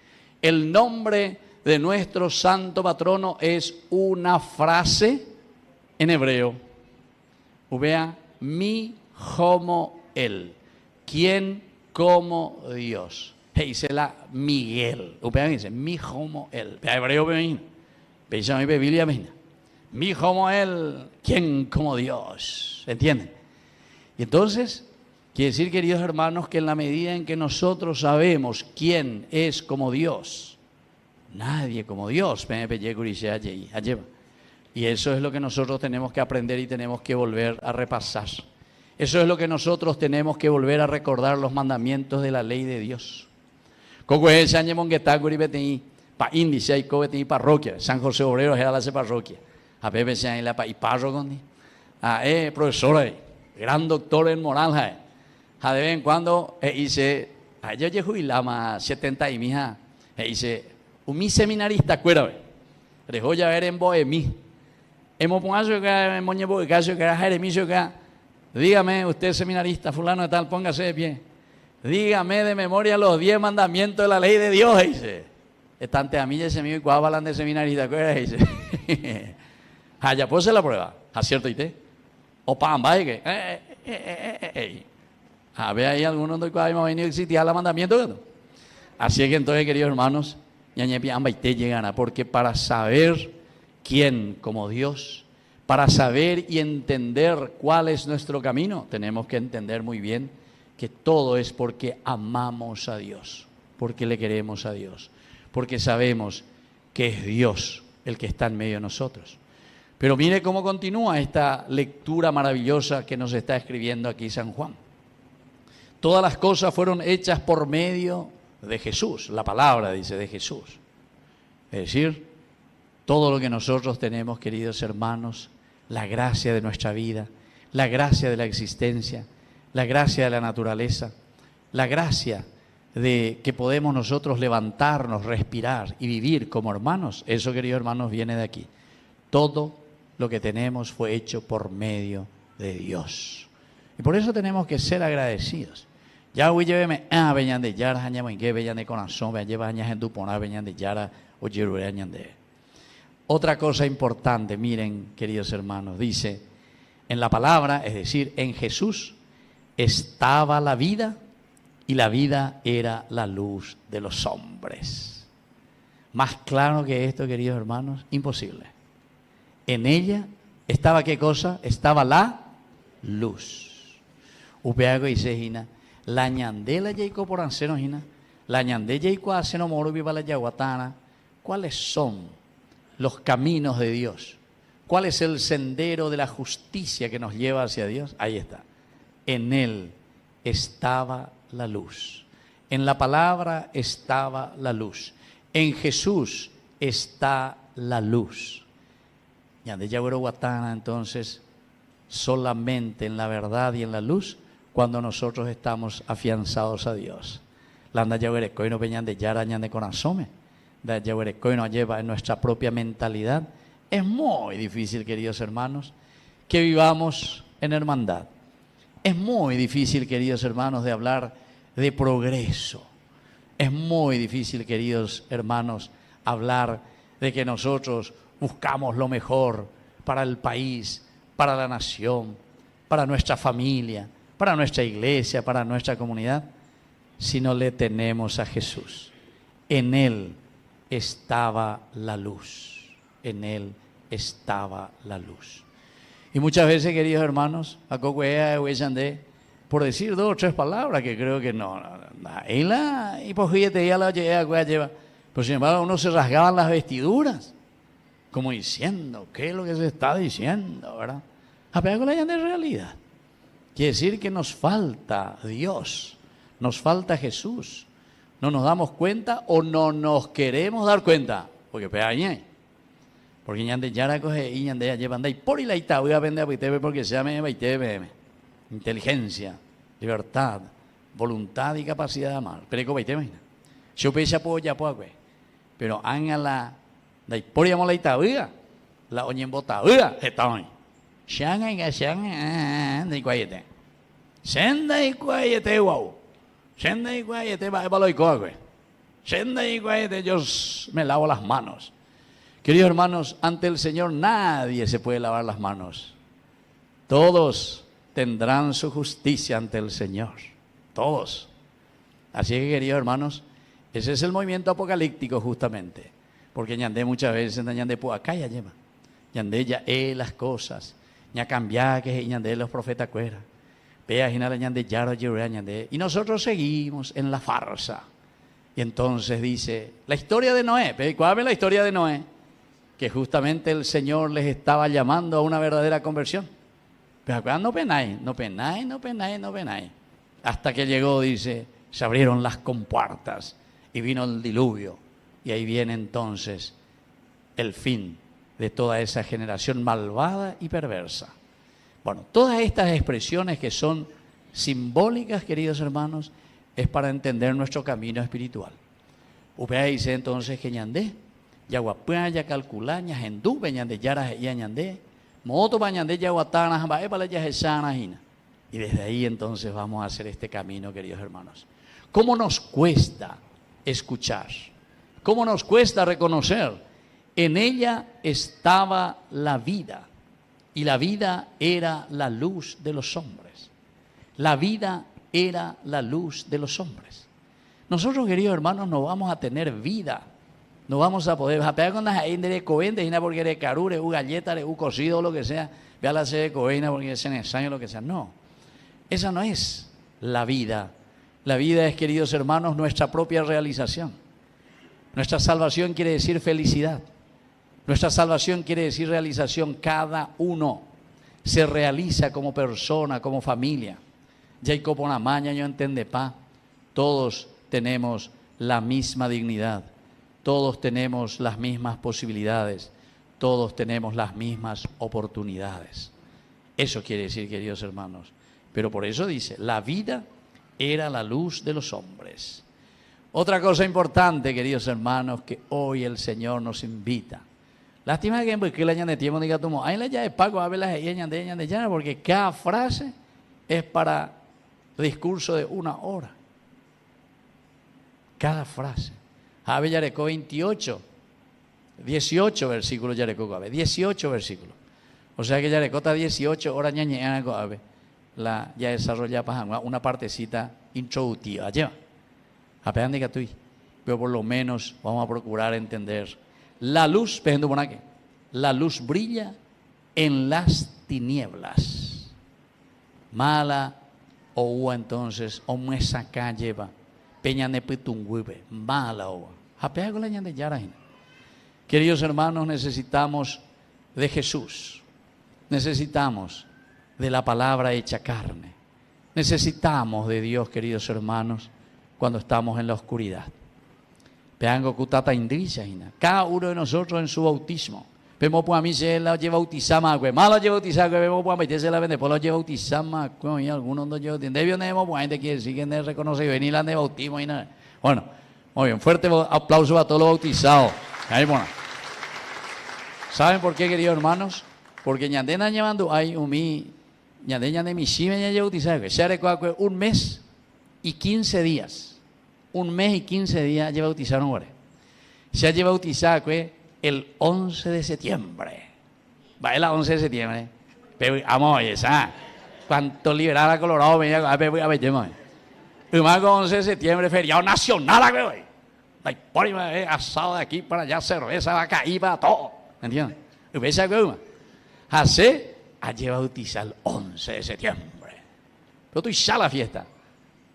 El nombre de nuestro santo patrono es una frase en hebreo. Vea, mi homo él. ¿Quién como Dios? Dice la Miguel. Vea, dice mi homo él. Hebreo, vean, mi Biblia, mi homo él. ¿Quién como Dios? ¿Entienden? Y entonces, quiere decir, queridos hermanos, que en la medida en que nosotros sabemos quién es como Dios, nadie como Dios. Y eso es lo que nosotros tenemos que aprender y tenemos que volver a repasar. Eso es lo que nosotros tenemos que volver a recordar, los mandamientos de la ley de Dios. Pa índice y cobeti parroquia. San José Obrero era la parroquia. A Pepe se la pa y párroco. Profesor, gran doctor en moral. De vez en cuando dice, yo llego y lama 70 y mija. Dice, un seminarista, acuérdame. Dejó ya ver en Bohemí. Hemos puesto que en Moñebo de Caso, que era Jeremio, que dígame, usted seminarista, fulano de tal, póngase de pie. Dígame de memoria los 10 mandamientos de la ley de Dios, dice. Estante a mí ya se me igual hablan de seminarista, ¿qué dice? Allá pose la prueba, ¿acierto y te? O pamba, ¿y qué? A ver, ahí algunos de los que hemos venido existía el mandamiento. Así es que entonces, queridos hermanos, porque para saber quién como Dios, para saber y entender cuál es nuestro camino, tenemos que entender muy bien que todo es porque amamos a Dios, porque le queremos a Dios, porque sabemos que es Dios el que está en medio de nosotros. Pero mire cómo continúa esta lectura maravillosa que nos está escribiendo aquí San Juan. Todas las cosas fueron hechas por medio de Jesús, la palabra dice de Jesús. Es decir, todo lo que nosotros tenemos, queridos hermanos, la gracia de nuestra vida, la gracia de la existencia, la gracia de la naturaleza, la gracia de que podemos nosotros levantarnos, respirar y vivir como hermanos, eso, queridos hermanos, viene de aquí. Todo lo que tenemos fue hecho por medio de Dios. Y por eso tenemos que ser agradecidos. Ya hoy lléveme veñan de yara, añame que veñan de corazón, veñan lleva añas en tu pona, veñan de yara, o yerure añan de. Otra cosa importante, miren, queridos hermanos, dice, en la palabra, es decir, en Jesús, estaba la vida, y la vida era la luz de los hombres. Más claro que esto, queridos hermanos, imposible. En ella estaba ¿qué cosa? Estaba la luz. Upeago y sejina, la ñandela yaico por anceno hina, la ñande yaico aceno moro viva la yaguatana. ¿Cuáles son los caminos de Dios? ¿Cuál es el sendero de la justicia que nos lleva hacia Dios? Ahí está. En Él estaba la luz. En la palabra estaba la luz. En Jesús está la luz. Ñande yagüero guatana, entonces, solamente en la verdad y en la luz, cuando nosotros estamos afianzados a Dios. Landa yagüerecoy no peñan de yara ñande corazón. Da yagüerecoy nos lleva en nuestra propia mentalidad. Es muy difícil, queridos hermanos, que vivamos en hermandad. Es muy difícil, queridos hermanos, de hablar de progreso. Es muy difícil, queridos hermanos, hablar de que nosotros buscamos lo mejor para el país, para la nación, para nuestra familia, para nuestra iglesia, para nuestra comunidad, si no le tenemos a Jesús. En Él estaba la luz. En Él estaba la luz. Y muchas veces, queridos hermanos, por decir 2 o 3 palabras que creo que no. Y la hipocresía ya la lleva. Pero sin embargo, uno se rasgaban las vestiduras, como diciendo, ¿qué es lo que se está diciendo? ¿Verdad? Apenas con la de realidad. Quiere decir que nos falta Dios, nos falta Jesús. No nos damos cuenta o no nos queremos dar cuenta. Porque pegañé. Porque ñande yara coge y ñande ya llevan de ahí por y la ita voy a vender a porque se llama inteligencia, libertad, voluntad y capacidad de amar. Pero que imagina. Yo pensé apoya pues, pero hángala de ahí por y amo la ita la oñen bota está hoy. Shanga y shanga de cuayete. Senda y cuayete wow. Senda y cuayete va a y coge. Senda y cuayete yo me lavo las manos. Queridos hermanos, ante el Señor nadie se puede lavar las manos. Todos tendrán su justicia ante el Señor. Todos. Así que, queridos hermanos, ese es el movimiento apocalíptico justamente. Porque ñandé muchas veces, ñandé pues acá ya lleva. Ñandé ya las cosas. ña cambiá que ñandé los profetas cuera. Vea la ñandé yaro ñandé. Y nosotros seguimos en la farsa. Y entonces dice, la historia de Noé. ¿Cuál es la historia de Noé? Que justamente el Señor les estaba llamando a una verdadera conversión. Pero acá no penáis. Hasta que llegó, dice, se abrieron las compuertas y vino el diluvio. Y ahí viene entonces el fin de toda esa generación malvada y perversa. Bueno, todas estas expresiones que son simbólicas, queridos hermanos, es para entender nuestro camino espiritual. Upea dice entonces que ñandé. Yaguapua ya calculaña hendú beñande yara ya ñandé moto bañande yaguatana bae para ya hesana hina. Y desde ahí entonces vamos a hacer este camino, queridos hermanos. ¿Cómo nos cuesta escuchar? ¿Cómo nos cuesta reconocer? En ella estaba la vida y la vida era la luz de los hombres. La vida era la luz de los hombres. Nosotros, queridos hermanos, no vamos a tener vida. No vamos a poder pegar con las aindes de coende, porque eres carure, galleta, cocido, lo que sea. Vea la sede de coena porque es necesario, lo que sea. No, esa no es la vida. La vida es, queridos hermanos, nuestra propia realización. Nuestra salvación quiere decir felicidad. Nuestra salvación quiere decir realización. Cada uno se realiza como persona, como familia. Jacob por la maña, yo entiende pa. Todos tenemos la misma dignidad. Todos tenemos las mismas posibilidades, todos tenemos las mismas oportunidades. Eso quiere decir, queridos hermanos. Pero por eso dice, la vida era la luz de los hombres. Otra cosa importante, queridos hermanos, que hoy el Señor nos invita. Lástima que en la ñande tiempo diga tomo, ahí la ya de pago a ver las ñande ya, porque cada frase es para discurso de 1 hora. Cada frase. Ave Yarecó 18 versículos Yarecó Ave, 18 versículos. O sea que Yarecó está 18 horas ñañeana Ave. Ya desarrolla una partecita introductiva. Lleva. Apenas diga tú. Pero por lo menos vamos a procurar entender. La luz, la luz brilla en las tinieblas. Mala o entonces, o muesa lleva. Peña nepetunguibe. Mala o. Apenas con la ñande yarajina. Queridos hermanos, necesitamos de Jesús. Necesitamos de la palabra hecha carne. Necesitamos de Dios, queridos hermanos, cuando estamos en la oscuridad. Cada uno de nosotros en su bautismo. Vemos pues a mí se la lleva bautizama, malo lleva bautizar, vemos pues a meterse la vende, pues lo lleva bautizama, y algunos no llevan. Debio no pues gente quiere decir que no reconoce y venir la de bautismo y nada. Bueno, muy bien, fuerte aplauso a todos los bautizados. Ahí, bueno. ¿Saben por qué, queridos hermanos? Porque ñandena llevando hay ñande mi shime ya lleva bautizar, se recuerda un mes y 15 días. Un mes y 15 días lleva bautizaron ahora. Se ha llevado bautizado el 11 de septiembre. Va el 11 de septiembre. Pero vamos, esa. Cuánto liberar a Colorado venía a ver, el 11 de septiembre, feriado nacional, güey. La hipónima asado de aquí para allá, cerveza, vaca, IVA, todo. ¿Entiendes? ¿Ves güey? Así ha llevado bautizar el 11 de septiembre. Pero tú ya la fiesta.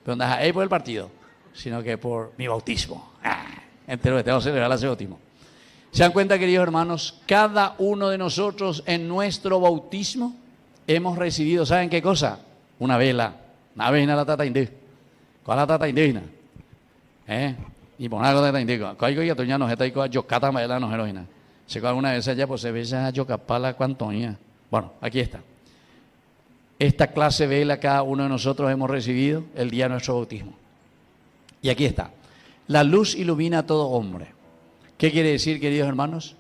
Pero no es por el partido, sino que por mi bautismo. Entero que tengo que celebrar ese bautismo. ¿Se dan cuenta, queridos hermanos? Cada uno de nosotros en nuestro bautismo hemos recibido, ¿saben qué cosa? Una vela. Una vela la tata indígena. ¿Cuál es la tata indígena? Y por algo de tata indígena. ¿Cuál es la toña no está ahí con yocata vela no heroína? Se con alguna vez allá pues se ve esa yocapala cuantoña. Bueno, aquí está. Esta clase de vela cada uno de nosotros hemos recibido el día de nuestro bautismo. Y aquí está. La luz ilumina a todo hombre. ¿Qué quiere decir, queridos hermanos?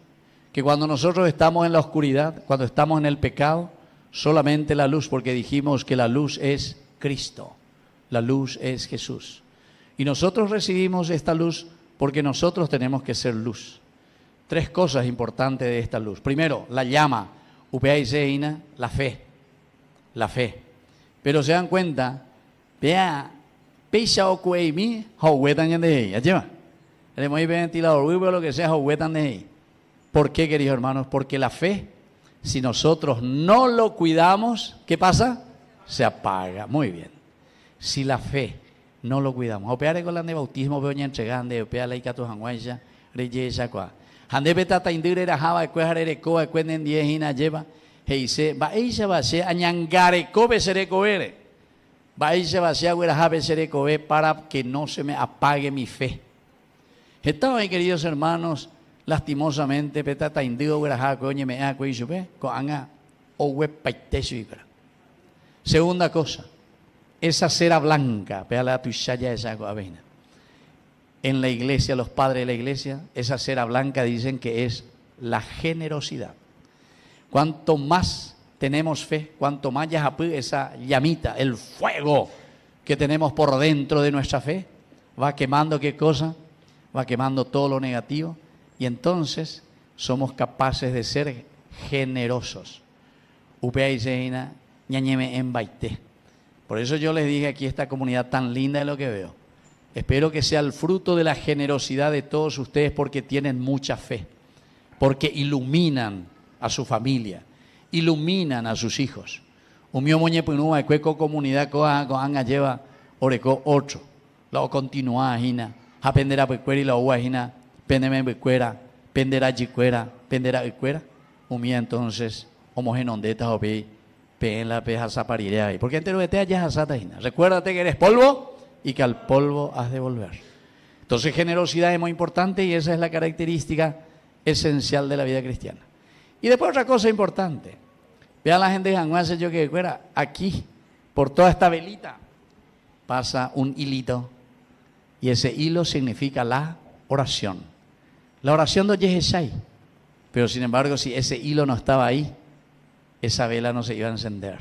Que cuando nosotros estamos en la oscuridad, cuando estamos en el pecado, solamente la luz, porque dijimos que la luz es Cristo, la luz es Jesús. Y nosotros recibimos esta luz porque nosotros tenemos que ser luz. Tres cosas importantes de esta luz. Primero, la llama, upeaiseina, la fe. La fe. Pero se dan cuenta, vea, peisa o cueimi, hauetan ya de ahí, ¿ya lleva? El muy ventilador, o lo que sea, hauetan de ahí. ¿Por qué, queridos hermanos? Porque la fe, si nosotros no lo cuidamos, ¿qué pasa? Se apaga. Muy bien. Si la fe no lo cuidamos, opeare con la de bautismo, veo entregando, opeare la icatu hanguaya, reyesa qua. Hande betata indire rajaba, ecuejarere coa, ecuenden diejina lleva, heise, va eisa va se añangare cobe sereko ere. Va eisa va se agüerajabe sereko e para que no se me apague mi fe. Estaba ahí, queridos hermanos, lastimosamente, petata indigo, grajá, coñe, me ha coichupe, coanga, o web paitesibra. Segunda cosa, esa cera blanca, péala a tu chaya esa avena. En la iglesia, los padres de la iglesia, esa cera blanca dicen que es la generosidad. Cuanto más tenemos fe, cuanto más yajapú, esa llamita, el fuego que tenemos por dentro de nuestra fe, va quemando ¿qué cosa? Va quemando todo lo negativo y entonces somos capaces de ser generosos. Upeaiseina, ñañeme en baité. Por eso yo les dije aquí esta comunidad tan linda de lo que veo. Espero que sea el fruto de la generosidad de todos ustedes porque tienen mucha fe, porque iluminan a su familia, iluminan a sus hijos. Un mío moñe punúa cueco comunidad coanga lleva oreco 8. Luego continúa hina, aprenderá pecuera y la uva hina, pendeme pecuera, penderá jicuera, penderá pecuera. Un mío entonces homogenondeta o pe en la peja zaparirea ahí. Porque entero de te hayas asata hina. Recuérdate que eres polvo y que al polvo has de volver. Entonces generosidad es muy importante y esa es la característica esencial de la vida cristiana. Y después otra cosa importante. Vean la gente de Janguase, yo que fuera aquí, por toda esta velita, pasa un hilito. Y ese hilo significa la oración. La oración de Yeheshai. Pero sin embargo, si ese hilo no estaba ahí, esa vela no se iba a encender.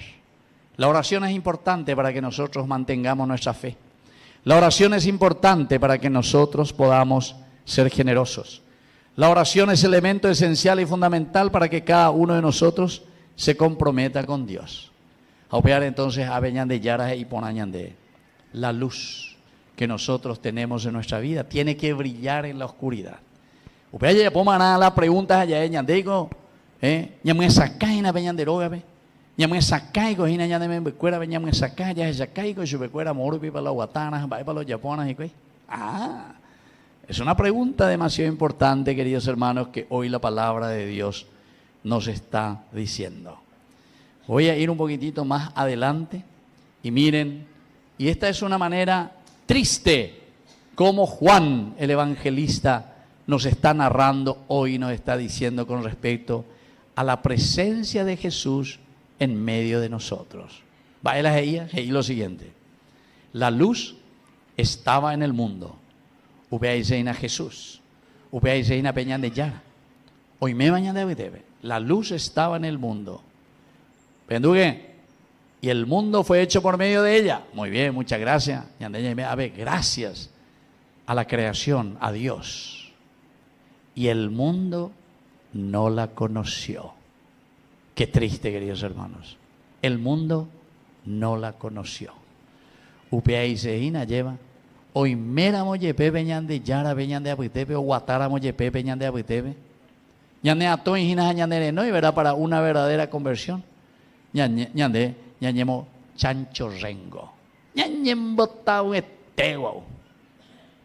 La oración es importante para que nosotros mantengamos nuestra fe. La oración es importante para que nosotros podamos ser generosos. La oración es elemento esencial y fundamental para que cada uno de nosotros se comprometa con Dios. A opear entonces a Beñan de Yara y Ponañan de La luz que nosotros tenemos en nuestra vida tiene que brillar en la oscuridad. Usted ya ponga nada las preguntas allá en Yandeco, ya me sacáis na peñanderoga, ya me sacáis cojina ya de me becuera, ya me sacáis ya se sacáis con su becuera morbi para las guatanas, para los japonas y qué. Es una pregunta demasiado importante, queridos hermanos, que hoy la palabra de Dios nos está diciendo. Voy a ir un poquitito más adelante y miren, y esta es una manera triste como Juan el evangelista nos está narrando hoy, nos está diciendo con respecto a la presencia de Jesús en medio de nosotros. Va él a ella y lo siguiente: la luz estaba en el mundo. Upeaiseina Jesús, upeaiseina peñan de Yara. Hoy me bañan de Betebe. La luz estaba en el mundo. Pendugue. Y el mundo fue hecho por medio de ella. Muy bien, muchas gracias. A ver, gracias a la creación, a Dios. Y el mundo no la conoció. Qué triste, queridos hermanos. El mundo no la conoció. Upeaiseina lleva. Hoy mera moyepe peñan de Yara, peñan de Abuitepe, o Guatara moyepe peñan de Abuitepe. Ñande a todos ñande no, y verá para una verdadera conversión. Ñande, ñañemo chancho rengo. Ñañem botao etego.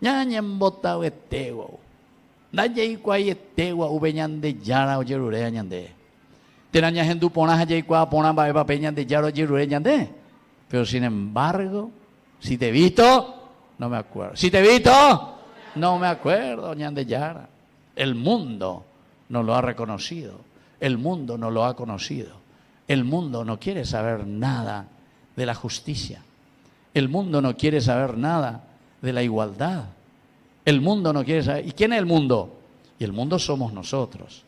Ñañem botao etego. Naye kwai etego ubeñan de Yara o Yerure ñande. Teraña gente pona haye kwa pona ba peñan de Yara o Yerure ñande. Pero sin embargo, si te he visto, no me acuerdo. Si te he visto, no me acuerdo, ñande Yara. El mundo no lo ha reconocido. El mundo no lo ha conocido. El mundo no quiere saber nada de la justicia. El mundo no quiere saber nada de la igualdad. El mundo no quiere saber. ¿Y quién es el mundo? Y el mundo somos nosotros.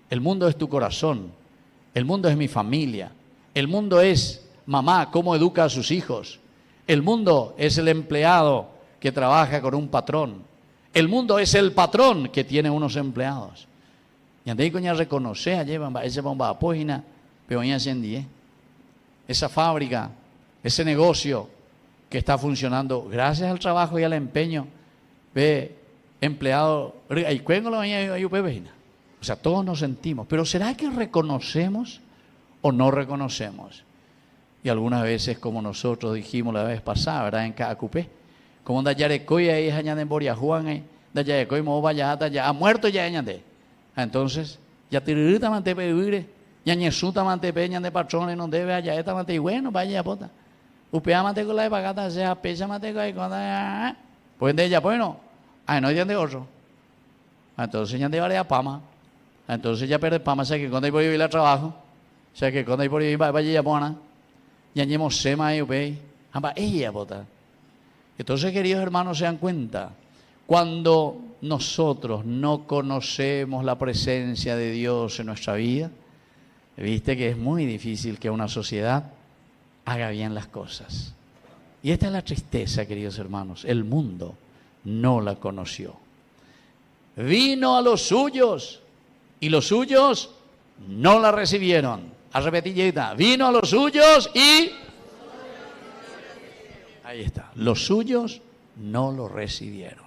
El mundo es tu corazón. El mundo es mi familia. El mundo es mamá, cómo educa a sus hijos. El mundo es el empleado que trabaja con un patrón. El mundo es el patrón que tiene unos empleados. Y antes de ya reconocer, llevan ese bomba a página, pero ya ascendí. Esa fábrica, ese negocio que está funcionando gracias al trabajo y al empeño de empleado. O sea, todos nos sentimos. Pero ¿será que reconocemos o no reconocemos? Y algunas veces, como nosotros dijimos la vez pasada, ¿verdad? En Caacupé, como da Yarecoy ahí es añade en Boria Juan, da Yarecoy mo vaya ya ha muerto ya añade. Entonces, ya tirita mante peure, ya ñesuta mante peña de patrones no debe allá esta mante y bueno, vaya pota. Upea mante con la de pagata sea pecha mante con la pues de ella bueno, no ya de otro. Entonces ya de vale pama. Entonces ya pierde pama, sé que cuando hay por ir al trabajo, sé que cuando hay por ir vaya ya pona. Ya ñemos sema y upei, amba ella pota. Entonces, queridos hermanos, se dan cuenta, cuando nosotros no conocemos la presencia de Dios en nuestra vida, viste que es muy difícil que una sociedad haga bien las cosas. Y esta es la tristeza, queridos hermanos, el mundo no la conoció. Vino a los suyos y los suyos no la recibieron. A repetir, vino a los suyos y... Ahí está. Los suyos no lo recibieron.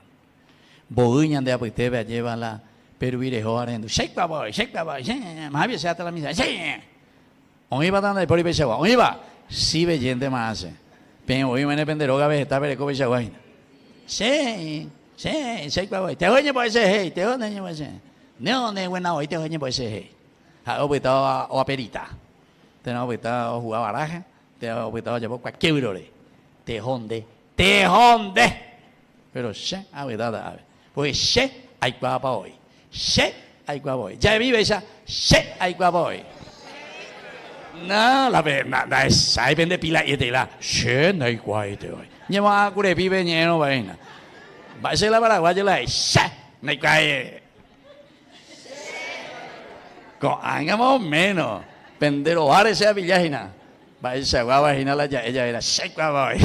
Boguñan de Apuitebe lleva la peruirejo arendo. Shake boy, más bien se hasta la misa. Oí va tan de por ibechagua. Oí va. Sí bellente más hace. Pero hoy me penderoga vegetal pereco bechaguaina. Sí, shake boy. Te oye por ese hey, te oye por ese. No, no es buena hoy, te oye por ese hey. Ha opitado o aperita. Te no opitado o jugar baraja. Te ha opitado llevar cualquier virole. Te honde. Pero she, verdad, pues she, hay guapa hoy. She, hay guapa hoy. Ya vive esa, she, hay guapa hoy. No, la verdad es, hay vende pila y te la, she, no hay guapa hoy. Lleva a cure pibe lleno vaina. Va a ser la paraguaya la, she, no hay guapa. Con hagamos menos. Pendero vale sea villagina. Va a ser guapa vagina la ya, ella era, she, guapa hoy.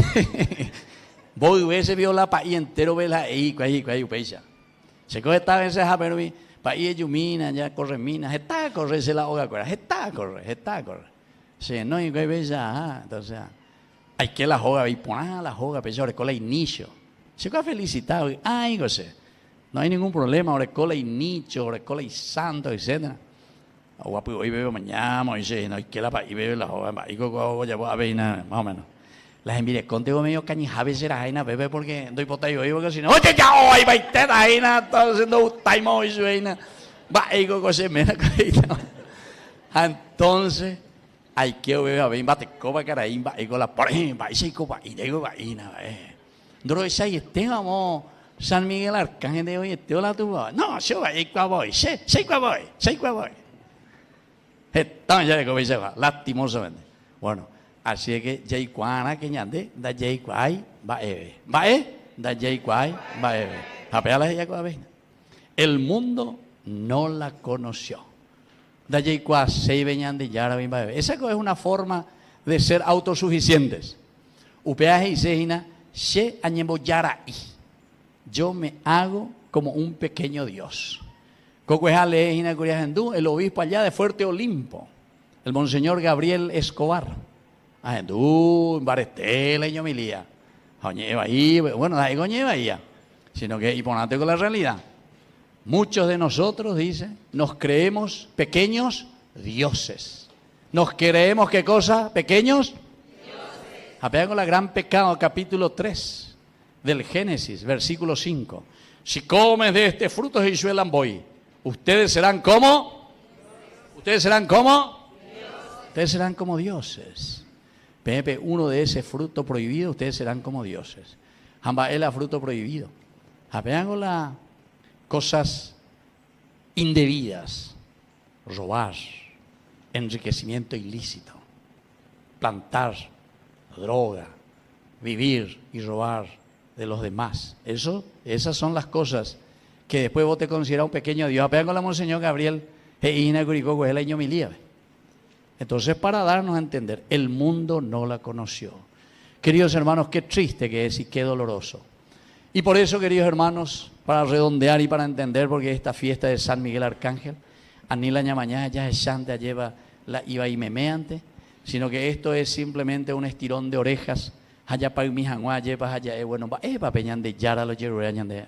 Voy hubiese vio la país entero ve la cuay upecha. Se coge esta vez a pero país yumina ya corre minas, está a correr se la hoga corre, está a correr. Sí, no y que bella, entonces hay que la joga, y poner la joga, pero recola inicio. Se queda felicitado, ay, José, no hay ningún problema, recola inicio, recola y santo, etc. Agua, pues hoy bebe mañana, y dice, no hay que la pa, y bebe la joga, y coco, ya voy a ver, más o menos. Las envidias, contigo medio cañijabe será jaina, bebé, porque doy potayo, porque si no, oye, ya, hoy va a estar jaina, está haciendo un time hoy, su jaina. Va, y coco se me entonces, hay que beber, ven, bate copa caraín, va, y con la porén, va, y se copa, y digo, va, y nada, Duro, esa y este, vamos, San Miguel Arcángel de hoy, este, hola, tú, no, yo va, y qua voy, sei qua voy. Entonces, ya de cómo se va, lastimosamente. Bueno, así es que, jay cuana, que ñande, da jay cuay, va, da jay cuay, va, apeala ella con la veina. El mundo no la conoció. Esa es una forma de ser autosuficientes. Yo me hago como un pequeño Dios. El obispo allá de Fuerte Olimpo, el monseñor Gabriel Escobar. Bueno, sino que y ponate con la realidad. Muchos de nosotros, dice, nos creemos pequeños dioses. ¿Nos creemos qué cosa? ¿Pequeños? Dioses. Apega con la gran pecado, capítulo 3 del Génesis, versículo 5. Si comes de este fruto, voy. Ustedes serán como. Ustedes serán como. Ustedes serán como dioses. Pepe, uno de ese fruto prohibido, ustedes serán como dioses. Jamba es el fruto prohibido. Apega con la cosas indebidas, robar, enriquecimiento ilícito, plantar droga, vivir y robar de los demás. Esas son las cosas que después vos te consideras un pequeño Dios. Apegan con la monseñor Gabriel, entonces, para darnos a entender, el mundo no la conoció. Queridos hermanos, qué triste que es y qué doloroso. Y por eso, queridos hermanos, para redondear y para entender, porque esta fiesta de San Miguel Arcángel, Anila mañana ya es Shanta lleva la iba y memeante, sino que esto es simplemente un estirón de orejas. Bueno,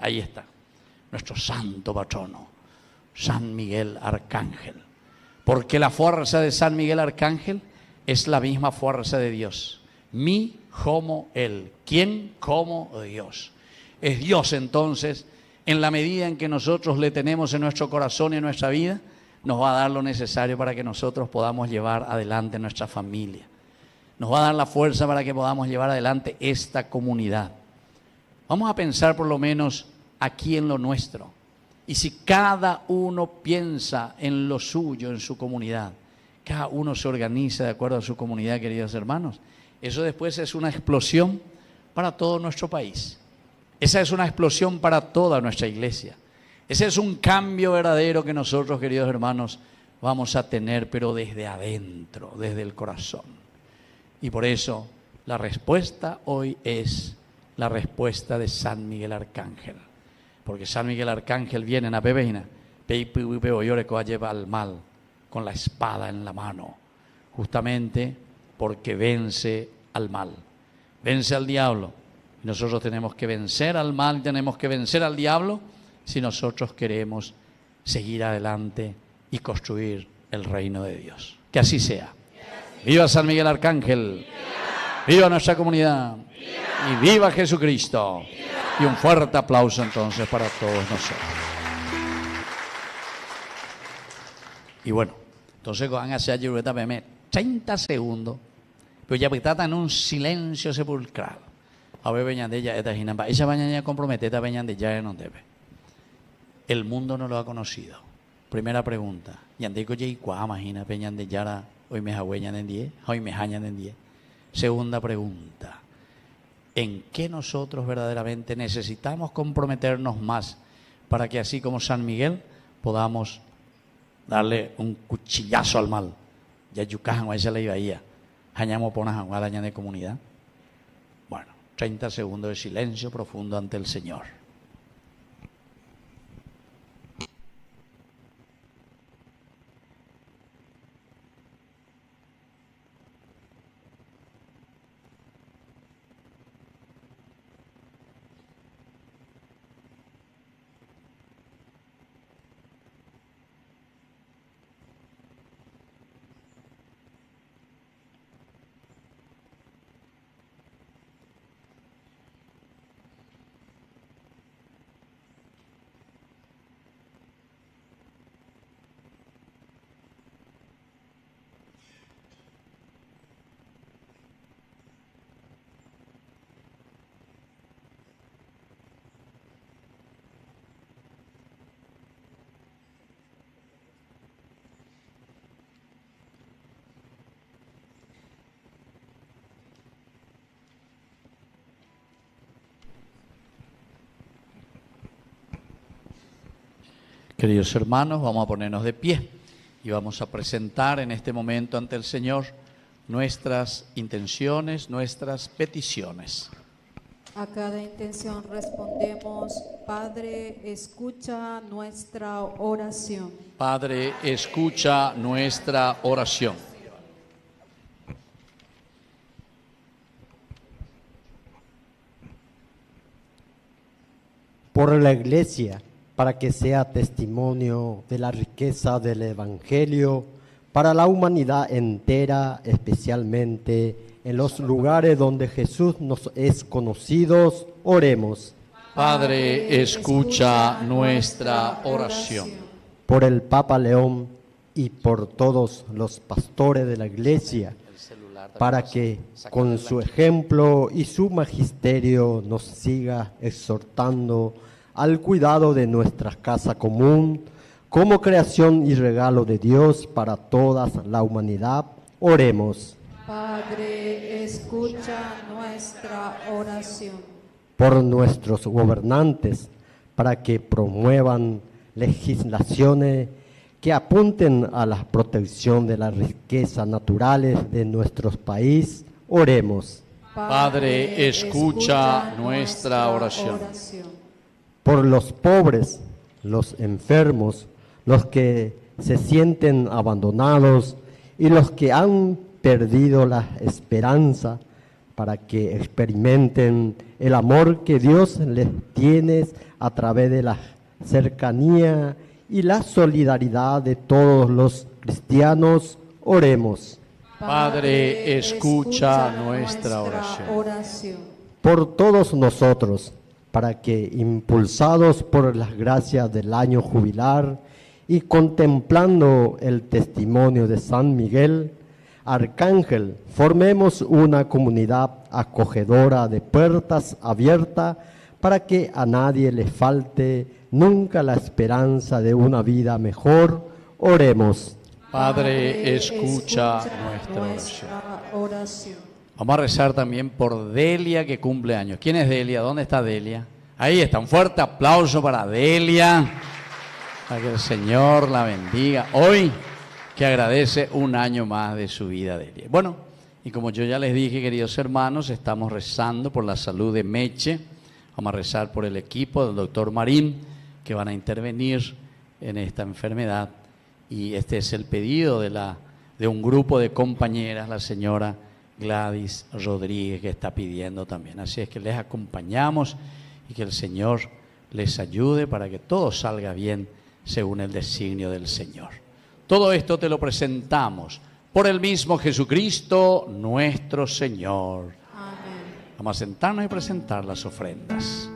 ahí está, nuestro santo patrono, San Miguel Arcángel. Porque la fuerza de San Miguel Arcángel es la misma fuerza de Dios. Mi como Él. ¿Quién como Dios? Es Dios entonces, en la medida en que nosotros le tenemos en nuestro corazón y en nuestra vida, nos va a dar lo necesario para que nosotros podamos llevar adelante nuestra familia. Nos va a dar la fuerza para que podamos llevar adelante esta comunidad. Vamos a pensar por lo menos aquí en lo nuestro. Y si cada uno piensa en lo suyo, en su comunidad, cada uno se organiza de acuerdo a su comunidad, queridos hermanos, eso después es una explosión para todo nuestro país. Esa es una explosión para toda nuestra iglesia. Ese es un cambio verdadero que nosotros, queridos hermanos, vamos a tener, pero desde adentro, desde el corazón. Y por eso la respuesta hoy es la respuesta de San Miguel Arcángel. Porque San Miguel Arcángel viene en la pebeina, lleva al mal con la espada en la mano, justamente porque vence al mal, vence al diablo. Y nosotros tenemos que vencer al mal, tenemos que vencer al diablo si nosotros queremos seguir adelante y construir el reino de Dios. Que así sea. ¡Viva San Miguel Arcángel! ¡Viva nuestra comunidad! ¡Y viva Jesucristo! Y un fuerte aplauso entonces para todos nosotros. Y bueno, entonces van a hacer 30 segundos, pero ya está en un silencio sepulcral. A ver, veñan de ella, esta ginamba. Ella baña compromete, esta veñan de ya no debe. El mundo no lo ha conocido. Primera pregunta. Yandeco ya y cuá, imagina, peñan de yara, hoy me jahueñan en 10, hoy me jañan en 10. Segunda pregunta. ¿En qué nosotros verdaderamente necesitamos comprometernos más para que así como San Miguel podamos darle un cuchillazo al mal? Ya yucajan a esa ley bahía. Hañamos por una janguada de comunidad. Bueno, 30 segundos de silencio profundo ante el Señor. Queridos hermanos, vamos a ponernos de pie y vamos a presentar en este momento ante el Señor nuestras intenciones, nuestras peticiones. A cada intención respondemos: Padre, escucha nuestra oración. Padre, escucha nuestra oración. Por la Iglesia, para que sea testimonio de la riqueza del Evangelio para la humanidad entera, especialmente en los lugares donde Jesús nos es conocido, oremos. Padre, escucha nuestra oración. Por el Papa León y por todos los pastores de la Iglesia, para que con su ejemplo y su magisterio nos siga exhortando al cuidado de nuestra casa común, como creación y regalo de Dios para toda la humanidad, oremos. Padre, escucha nuestra oración. Por nuestros gobernantes, para que promuevan legislaciones que apunten a la protección de las riquezas naturales de nuestro país, oremos. Padre, escucha nuestra oración. Por los pobres, los enfermos, los que se sienten abandonados y los que han perdido la esperanza, para que experimenten el amor que Dios les tiene a través de la cercanía y la solidaridad de todos los cristianos, oremos. Padre, escucha nuestra oración. Por todos nosotros, para que, impulsados por las gracias del año jubilar y contemplando el testimonio de San Miguel, Arcángel, formemos una comunidad acogedora de puertas abiertas para que a nadie le falte nunca la esperanza de una vida mejor. Oremos. Padre, escucha nuestra oración. Vamos a rezar también por Delia, que cumple años. ¿Quién es Delia? ¿Dónde está Delia? Ahí está, un fuerte aplauso para Delia, para que el Señor la bendiga. Hoy que agradece un año más de su vida, Delia. Bueno, y como yo ya les dije, queridos hermanos, estamos rezando por la salud de Meche. Vamos a rezar por el equipo del doctor Marín, que van a intervenir en esta enfermedad. Y este es el pedido de un grupo de compañeras, la señora Gladys Rodríguez, que está pidiendo también. Así es que les acompañamos y que el Señor les ayude para que todo salga bien según el designio del Señor. Todo esto te lo presentamos por el mismo Jesucristo, nuestro Señor. Amén. Vamos a sentarnos y presentar las ofrendas.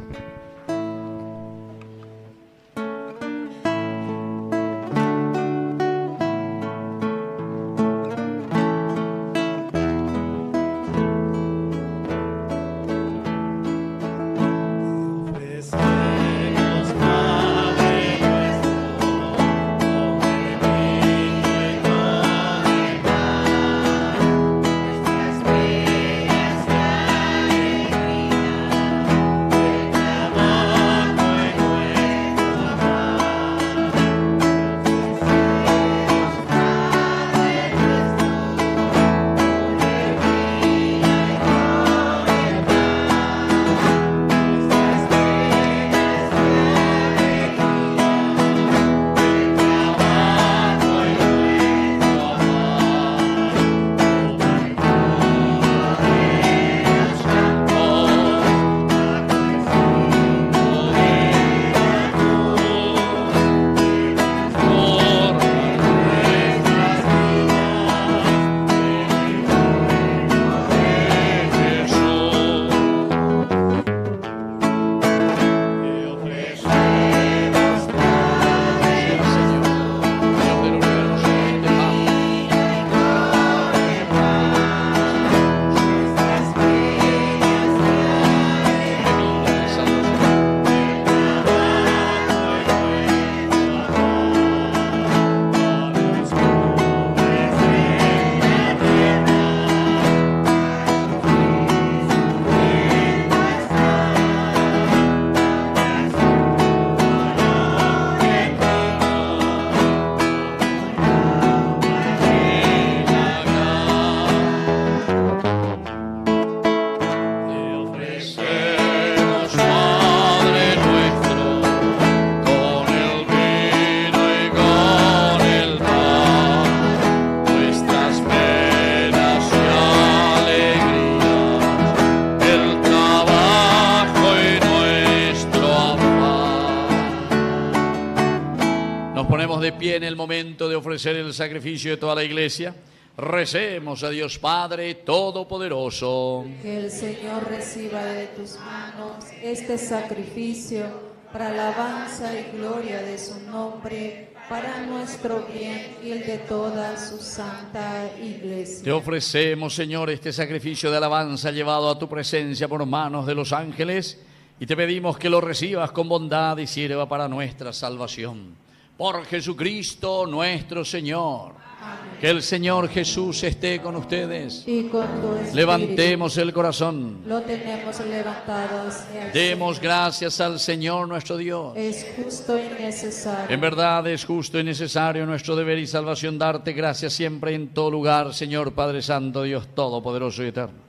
viene el momento de ofrecer el sacrificio de toda la iglesia. Recemos a Dios Padre Todopoderoso. Que el Señor reciba de tus manos este sacrificio para alabanza y gloria de su nombre, para nuestro bien y el de toda su santa iglesia. Te ofrecemos, Señor, este sacrificio de alabanza llevado a tu presencia por manos de los ángeles, y te pedimos que lo recibas con bondad y sirva para nuestra salvación. Por Jesucristo nuestro Señor. Amén. Que el Señor Jesús esté con ustedes. Y con tu espíritu. Levantemos el corazón. Lo tenemos levantado hacia el Demos Señor. gracias al Señor nuestro Dios. Es justo y necesario. En verdad es justo y necesario nuestro deber y salvación darte gracias siempre y en todo lugar, Señor Padre Santo, Dios Todopoderoso y Eterno.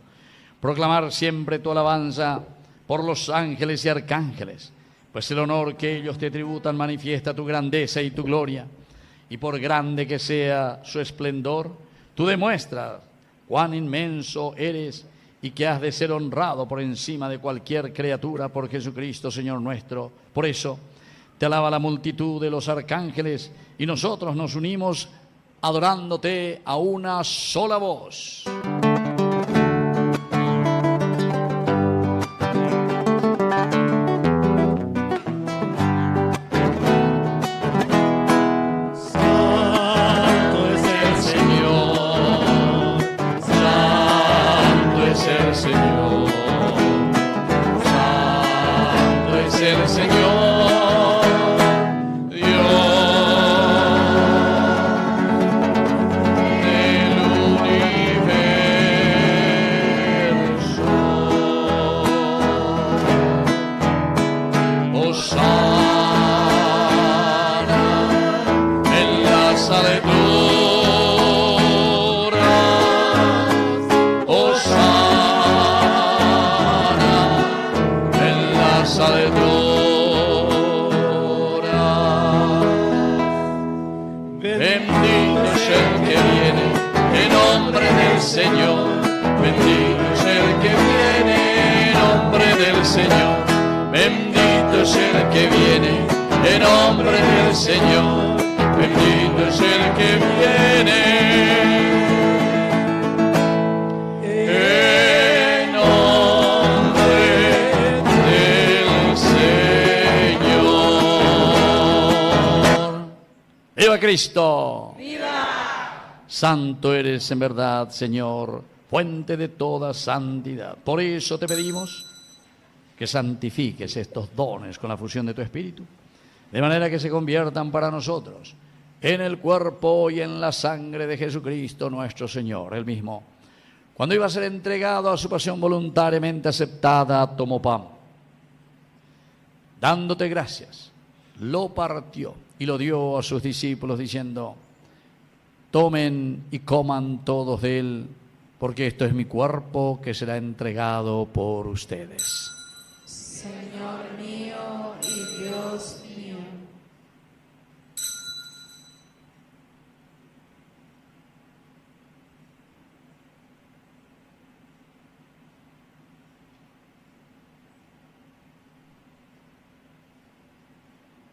Proclamar siempre tu alabanza por los ángeles y arcángeles, pues el honor que ellos te tributan manifiesta tu grandeza y tu gloria, y por grande que sea su esplendor, tú demuestras cuán inmenso eres y que has de ser honrado por encima de cualquier criatura por Jesucristo, Señor nuestro. Por eso te alaba la multitud de los arcángeles y nosotros nos unimos adorándote a una sola voz. Cristo. ¡Viva! Santo eres en verdad, Señor, fuente de toda santidad. Por eso te pedimos que santifiques estos dones con la fusión de tu Espíritu, de manera que se conviertan para nosotros en el cuerpo y en la sangre de Jesucristo nuestro Señor. Él mismo, cuando iba a ser entregado a su pasión voluntariamente aceptada, tomó pan. Dándote gracias, lo partió y lo dio a sus discípulos diciendo: tomen y coman todos de él, porque esto es mi cuerpo que será entregado por ustedes. Señor mío y Dios mío.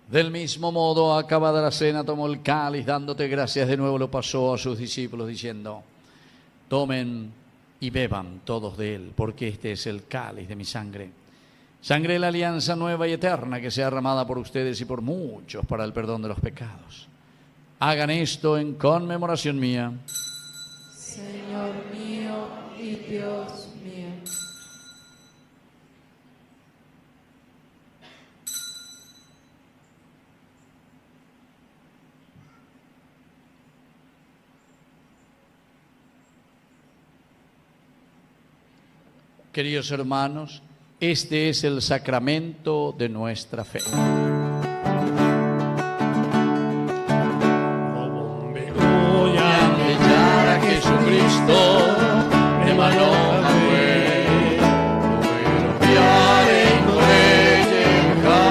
Del mismo modo, acabada la cena, tomó el cáliz, dándote gracias de nuevo, lo pasó a sus discípulos, diciendo: tomen y beban todos de él, porque este es el cáliz de mi sangre, sangre de la alianza nueva y eterna, que sea derramada por ustedes y por muchos para el perdón de los pecados. Hagan esto en conmemoración mía. Señor mío y Dios mío. Queridos hermanos, este es el sacramento de nuestra fe. Voy a brillar a Jesucristo, de mano a fe, lo enviare in regenca,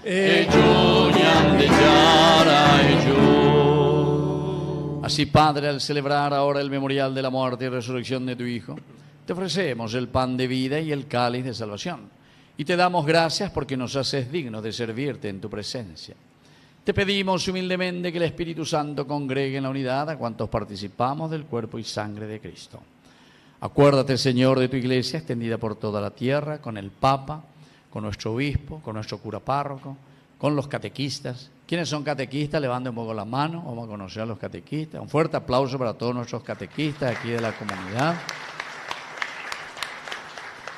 e giugnan de Yara e yo. Así, Padre, al celebrar ahora el memorial de la muerte y resurrección de tu Hijo, te ofrecemos el pan de vida y el cáliz de salvación, y te damos gracias porque nos haces dignos de servirte en tu presencia. Te pedimos humildemente que el Espíritu Santo congregue en la unidad a cuantos participamos del cuerpo y sangre de Cristo. Acuérdate, Señor, de tu iglesia extendida por toda la tierra, con el Papa, con nuestro obispo, con nuestro cura párroco, con los catequistas. ¿Quiénes son catequistas? Levanten un poco la mano, vamos a conocer a los catequistas. Un fuerte aplauso para todos nuestros catequistas aquí de la comunidad.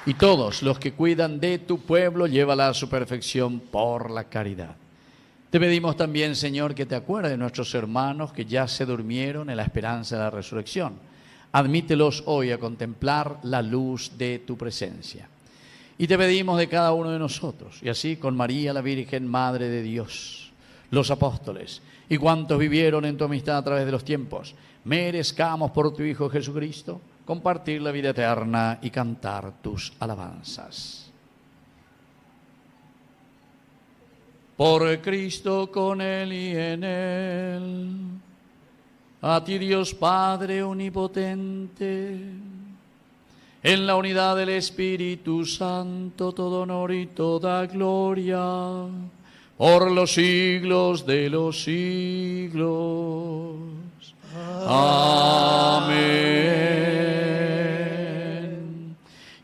Y todos los que cuidan de tu pueblo, llévala a su perfección por la caridad. Te pedimos también, Señor, que te acuerdes de nuestros hermanos que ya se durmieron en la esperanza de la resurrección. Admítelos hoy a contemplar la luz de tu presencia. Y te pedimos de cada uno de nosotros, y así con María, la Virgen, Madre de Dios, los apóstoles y cuantos vivieron en tu amistad a través de los tiempos, merezcamos por tu Hijo Jesucristo compartir la vida eterna y cantar tus alabanzas. Por Cristo, con Él y en Él, a ti Dios Padre omnipotente, en la unidad del Espíritu Santo, todo honor y toda gloria, por los siglos de los siglos. Amén.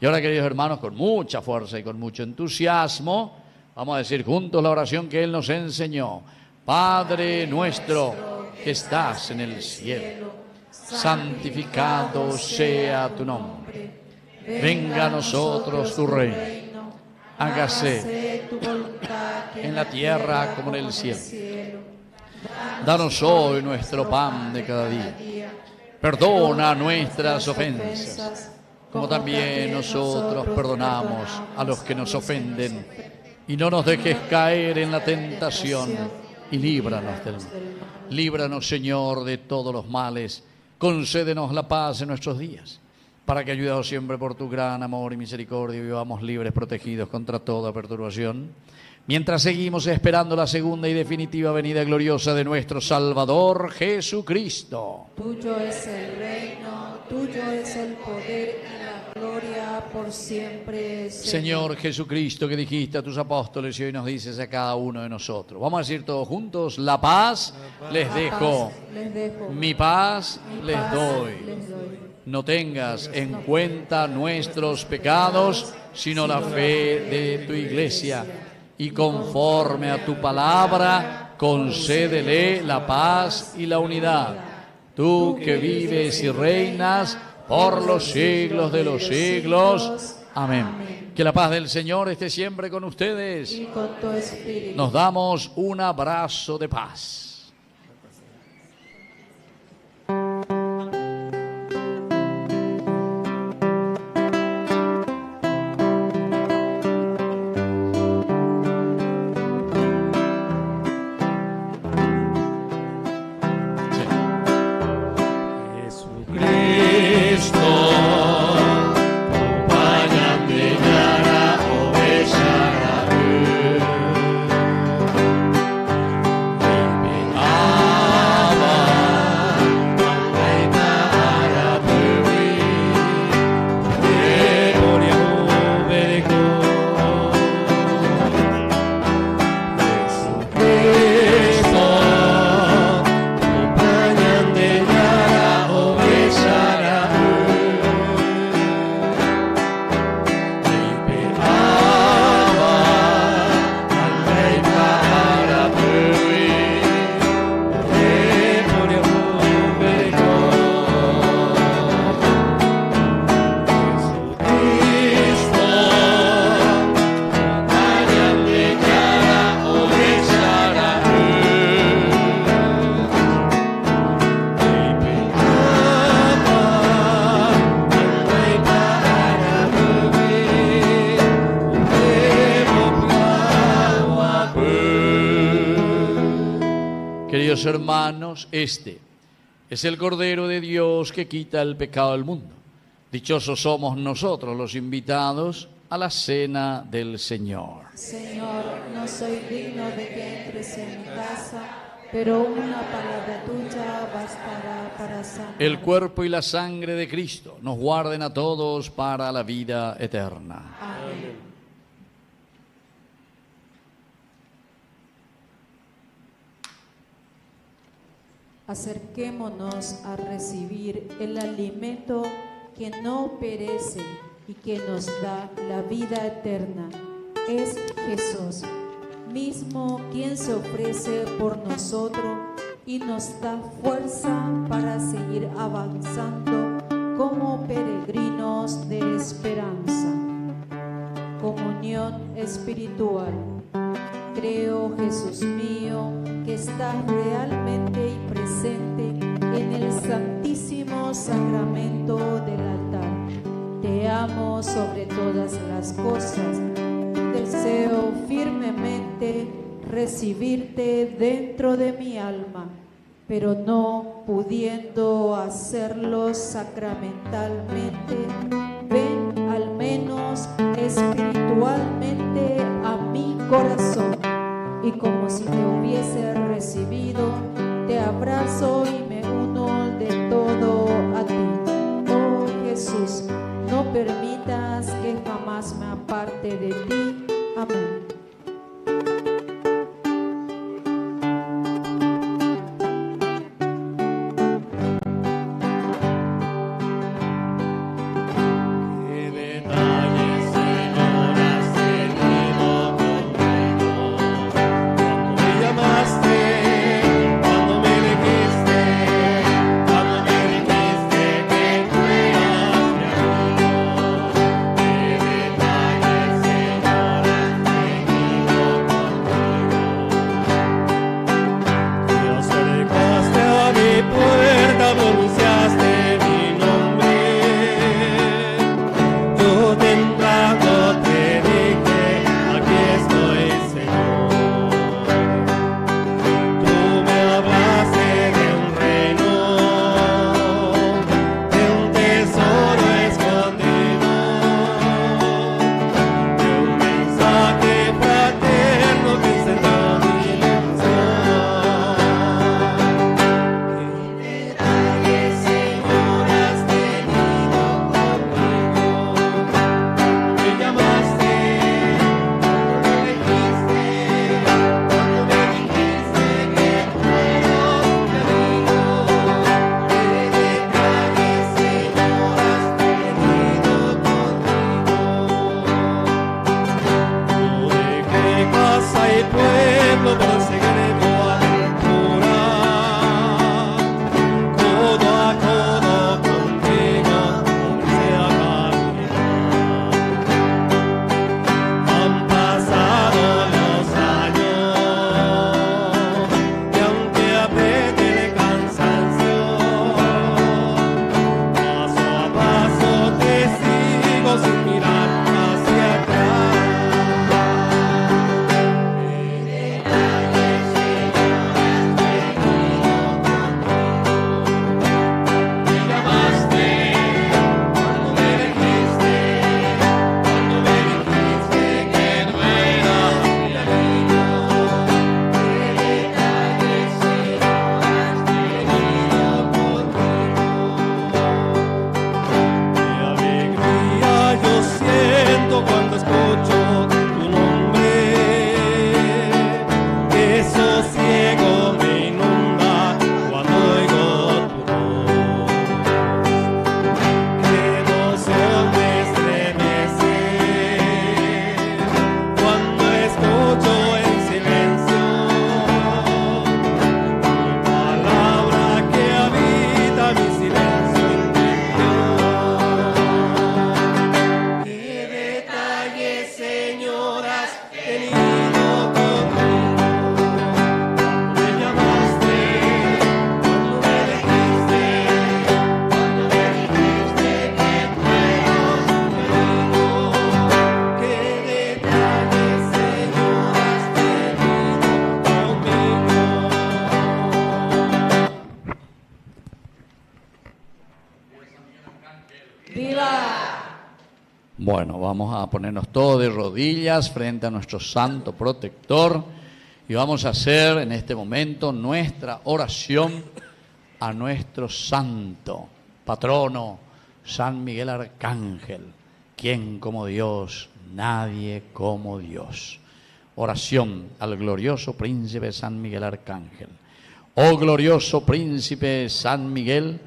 Y ahora, queridos hermanos, con mucha fuerza y con mucho entusiasmo, vamos a decir juntos la oración que Él nos enseñó. Padre nuestro que estás en el cielo, santificado sea tu nombre. Venga a nosotros tu reino. Hágase tu voluntad en la tierra como en el cielo. Danos hoy nuestro pan de cada día. Perdona nuestras ofensas, como también nosotros perdonamos a los que nos ofenden. Y no nos dejes caer en la tentación, y líbranos del mal. Líbranos, Señor, de todos los males. Concédenos la paz en nuestros días, para que, ayudados siempre por tu gran amor y misericordia, vivamos libres, protegidos contra toda perturbación, mientras seguimos esperando la segunda y definitiva venida gloriosa de nuestro Salvador Jesucristo. Tuyo es el reino, tuyo es el poder y la gloria por siempre, Señor Jesucristo, que dijiste a tus apóstoles y hoy nos dices a cada uno de nosotros. Vamos a decir todos juntos: la paz les dejo, mi paz les doy. No tengas en cuenta nuestros pecados, sino la fe de tu iglesia. Y conforme a tu palabra, concédele la paz y la unidad. Tú que vives y reinas por los siglos de los siglos. Amén. Que la paz del Señor esté siempre con ustedes. Y con tu espíritu. Nos damos un abrazo de paz. Queridos hermanos, este es el Cordero de Dios que quita el pecado del mundo. Dichosos somos nosotros los invitados a la cena del Señor. Señor, no soy digno de que entres en mi casa, pero una palabra tuya bastará para sanar. El cuerpo y la sangre de Cristo nos guarden a todos para la vida eterna. Amén. Acerquémonos a recibir el alimento que no perece y que nos da la vida eterna. Es Jesús mismo quien se ofrece por nosotros y nos da fuerza para seguir avanzando como peregrinos de esperanza. Comunión espiritual. Creo, Jesús mío, que estás realmente y presente en el santísimo sacramento del altar. Te amo sobre todas las cosas. Deseo firmemente recibirte dentro de mi alma, pero no pudiendo hacerlo sacramentalmente, ven al menos espiritualmente a mi corazón, y como si te hubiese recibido, te abrazo y me uno de todo a ti. Oh Jesús, no permitas que jamás me aparte de ti. Amén. Bueno, vamos a ponernos todos de rodillas frente a nuestro santo protector y vamos a hacer en este momento nuestra oración a nuestro santo patrono, San Miguel Arcángel, quien como Dios, nadie como Dios. Oración al glorioso príncipe San Miguel Arcángel. Oh glorioso príncipe San Miguel,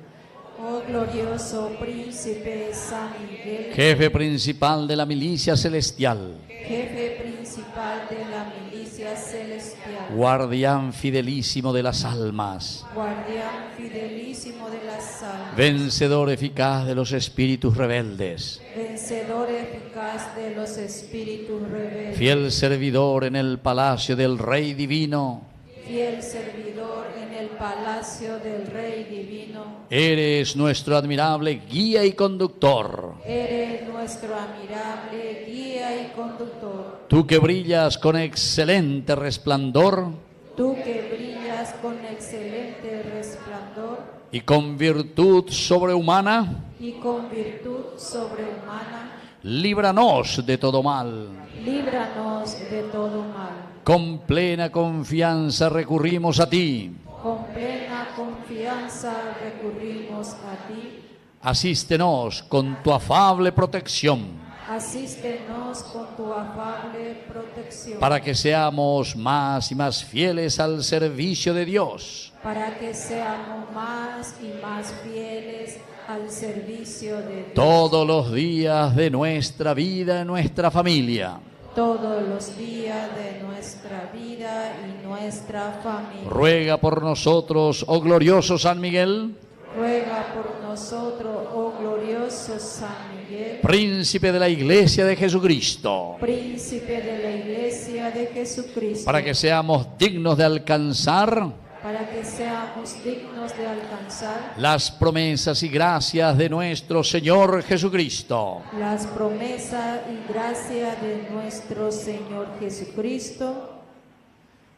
Oh glorioso príncipe San Miguel, jefe principal de la milicia celestial, jefe principal de la milicia celestial, guardián fidelísimo de las almas, guardián fidelísimo de las almas, vencedor eficaz de los espíritus rebeldes, vencedor eficaz de los espíritus rebeldes, fiel servidor en el palacio del Rey Divino, fiel servidor en el palacio del Rey Divino, eres nuestro admirable guía y conductor. eres nuestro admirable guía y conductor. Tú que brillas con excelente resplandor Tú que brillas con excelente resplandor y con virtud sobrehumana, y con virtud sobrehumana, líbranos de todo mal. líbranos de todo mal. Con plena confianza recurrimos a ti. Con plena confianza recurrimos a ti. Asístenos con tu afable protección, Asístenos con tu afable protección, para que seamos más y más fieles al servicio de Dios. para que seamos más y más fieles al servicio de Dios Todos los días de nuestra vida y nuestra familia. todos los días de nuestra vida y nuestra familia. Ruega por nosotros, oh glorioso San Miguel, Ruega por nosotros, oh glorioso San Miguel, príncipe de la Iglesia de Jesucristo, príncipe de la Iglesia de Jesucristo, para que seamos dignos de alcanzar para que seamos dignos de alcanzar las promesas y gracias de nuestro Señor Jesucristo. las promesas y gracias de nuestro Señor Jesucristo.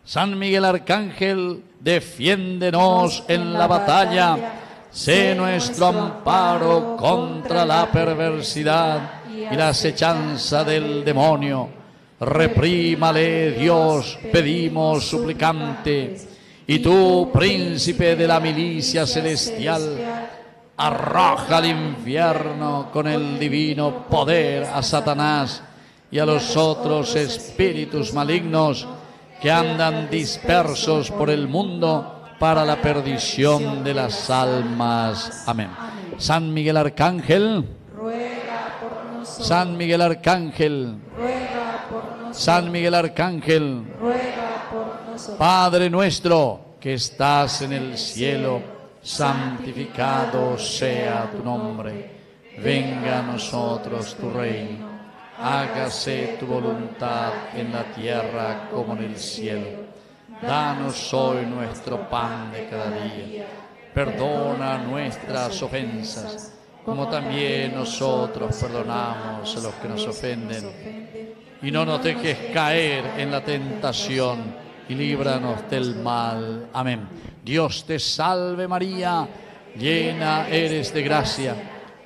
San Miguel Arcángel, defiéndenos en la batalla. Sé nuestro amparo contra la perversidad y la acechanza del demonio. Reprímale, Dios, pedimos suplicante. Y tú, príncipe de la milicia celestial, arroja al infierno con el divino poder a Satanás y a los otros espíritus malignos que andan dispersos por el mundo para la perdición de las almas. Amén. San Miguel Arcángel, Ruega por nosotros. San Miguel Arcángel, Ruega por nosotros. San Miguel Arcángel, Ruega por nosotros. Padre nuestro que estás en el cielo, santificado sea tu nombre. Venga a nosotros tu reino. Hágase tu voluntad en la tierra como en el cielo. Danos hoy nuestro pan de cada día. Perdona nuestras ofensas, como también nosotros perdonamos a los que nos ofenden. Y no nos dejes caer en la tentación, y líbranos del mal. Amén. Dios te salve María, llena eres de gracia,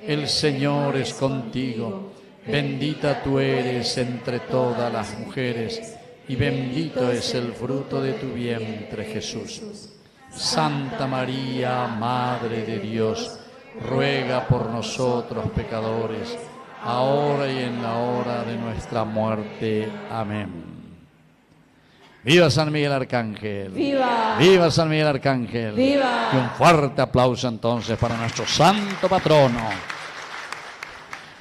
el Señor es contigo. Bendita tú eres entre todas las mujeres, y bendito es el fruto de tu vientre, Jesús. Santa María, Madre de Dios, ruega por nosotros pecadores, ahora y en la hora de nuestra muerte. Amén. ¡Viva San Miguel Arcángel! ¡Viva! ¡Viva San Miguel Arcángel! ¡Viva! Y un fuerte aplauso entonces para nuestro santo patrono.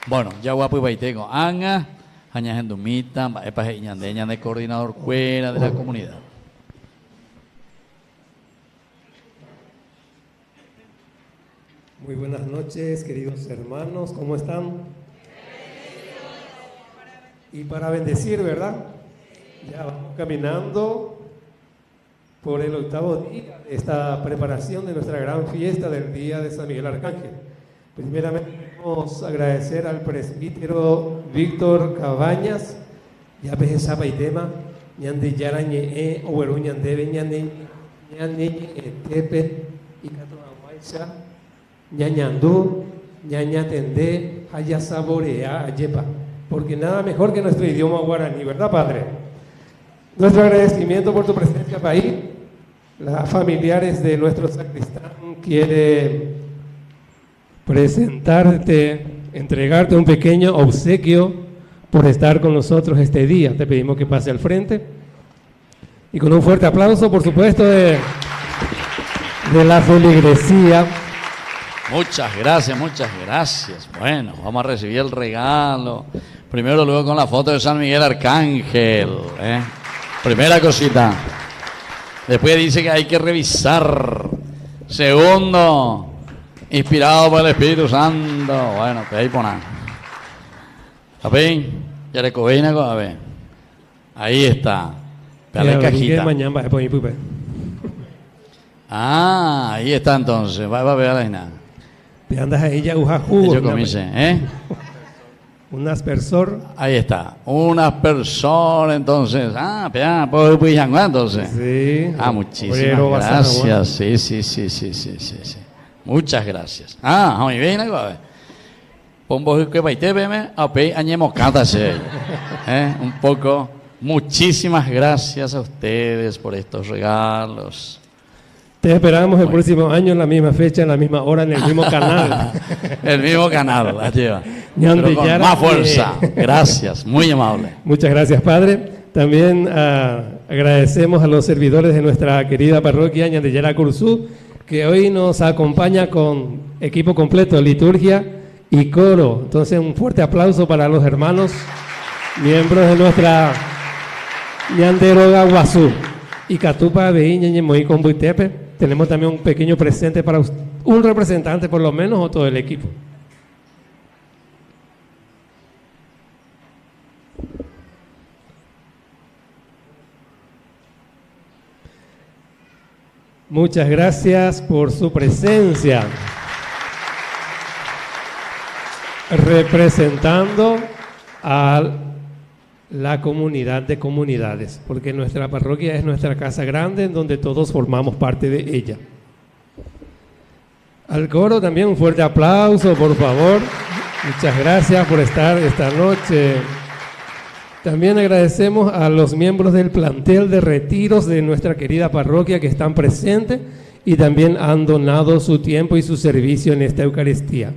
Bueno, ya guapo y baitengo. Anga, añas en Dumita, epas iñandeña de coordinador fuera de la comunidad. Muy buenas noches, queridos hermanos, ¿cómo están? Y para bendecir, ¿verdad? Ya vamos caminando por el 8º día de esta preparación de nuestra gran fiesta del Día de San Miguel Arcángel. Primeramente queremos agradecer al presbítero Víctor Cabañas, ya pesaba y tema, ñande yarañe oberu ñandebe ñande etepe y catamahuaycha ñañandú ñañatendé haya saborea ayepa, porque nada mejor que nuestro idioma guaraní, ¿verdad, Padre? Nuestro agradecimiento por tu presencia, país. Las familiares de nuestro sacristán quiere presentarte, entregarte un pequeño obsequio por estar con nosotros este día. Te pedimos que pase al frente y con un fuerte aplauso, por supuesto, de de la feligresía. Muchas gracias, muchas gracias. Bueno, vamos a recibir el regalo. Primero, luego con la foto de San Miguel Arcángel. Primera cosita. Después dice que hay que revisar. Segundo, inspirado por el Espíritu Santo. Bueno, pues ahí ponen. ¿Apén? Ya le cogí a ver. Ahí está. Dale cajita. Ah, ahí está entonces. Va a ver a la nada. Te andas ahí ya uja jugo. Yo comience, Un aspersor. Ahí está. Un aspersor entonces. Ah, pues entonces. Sí. Ah, muchísimas gracias. Sí. Muchas gracias. Ah, muy bien, a Pombo que baite beme, ape añemos cátase. Un poco. Muchísimas gracias a ustedes por estos regalos. Te esperamos el próximo año en la misma fecha, en la misma hora, en el mismo canal. El mismo canal, la lleva. Pero con más fuerza. Gracias, muy amable. Muchas gracias, Padre. También agradecemos a los servidores de nuestra querida parroquia Ñandeyara Curzú, que hoy nos acompaña con equipo completo, liturgia y coro. Entonces, un fuerte aplauso para los hermanos, miembros de nuestra Ñanderoga Guazú. Y Catupa, Beíña, Ñemoí, con Buitepe. Tenemos también un pequeño presente para un representante, por lo menos, o todo el equipo. Muchas gracias por su presencia. Representando a la comunidad de comunidades, porque nuestra parroquia es nuestra casa grande en donde todos formamos parte de ella. Al coro también un fuerte aplauso, por favor. Muchas gracias por estar esta noche. También agradecemos a los miembros del plantel de retiros de nuestra querida parroquia que están presentes y también han donado su tiempo y su servicio en esta Eucaristía.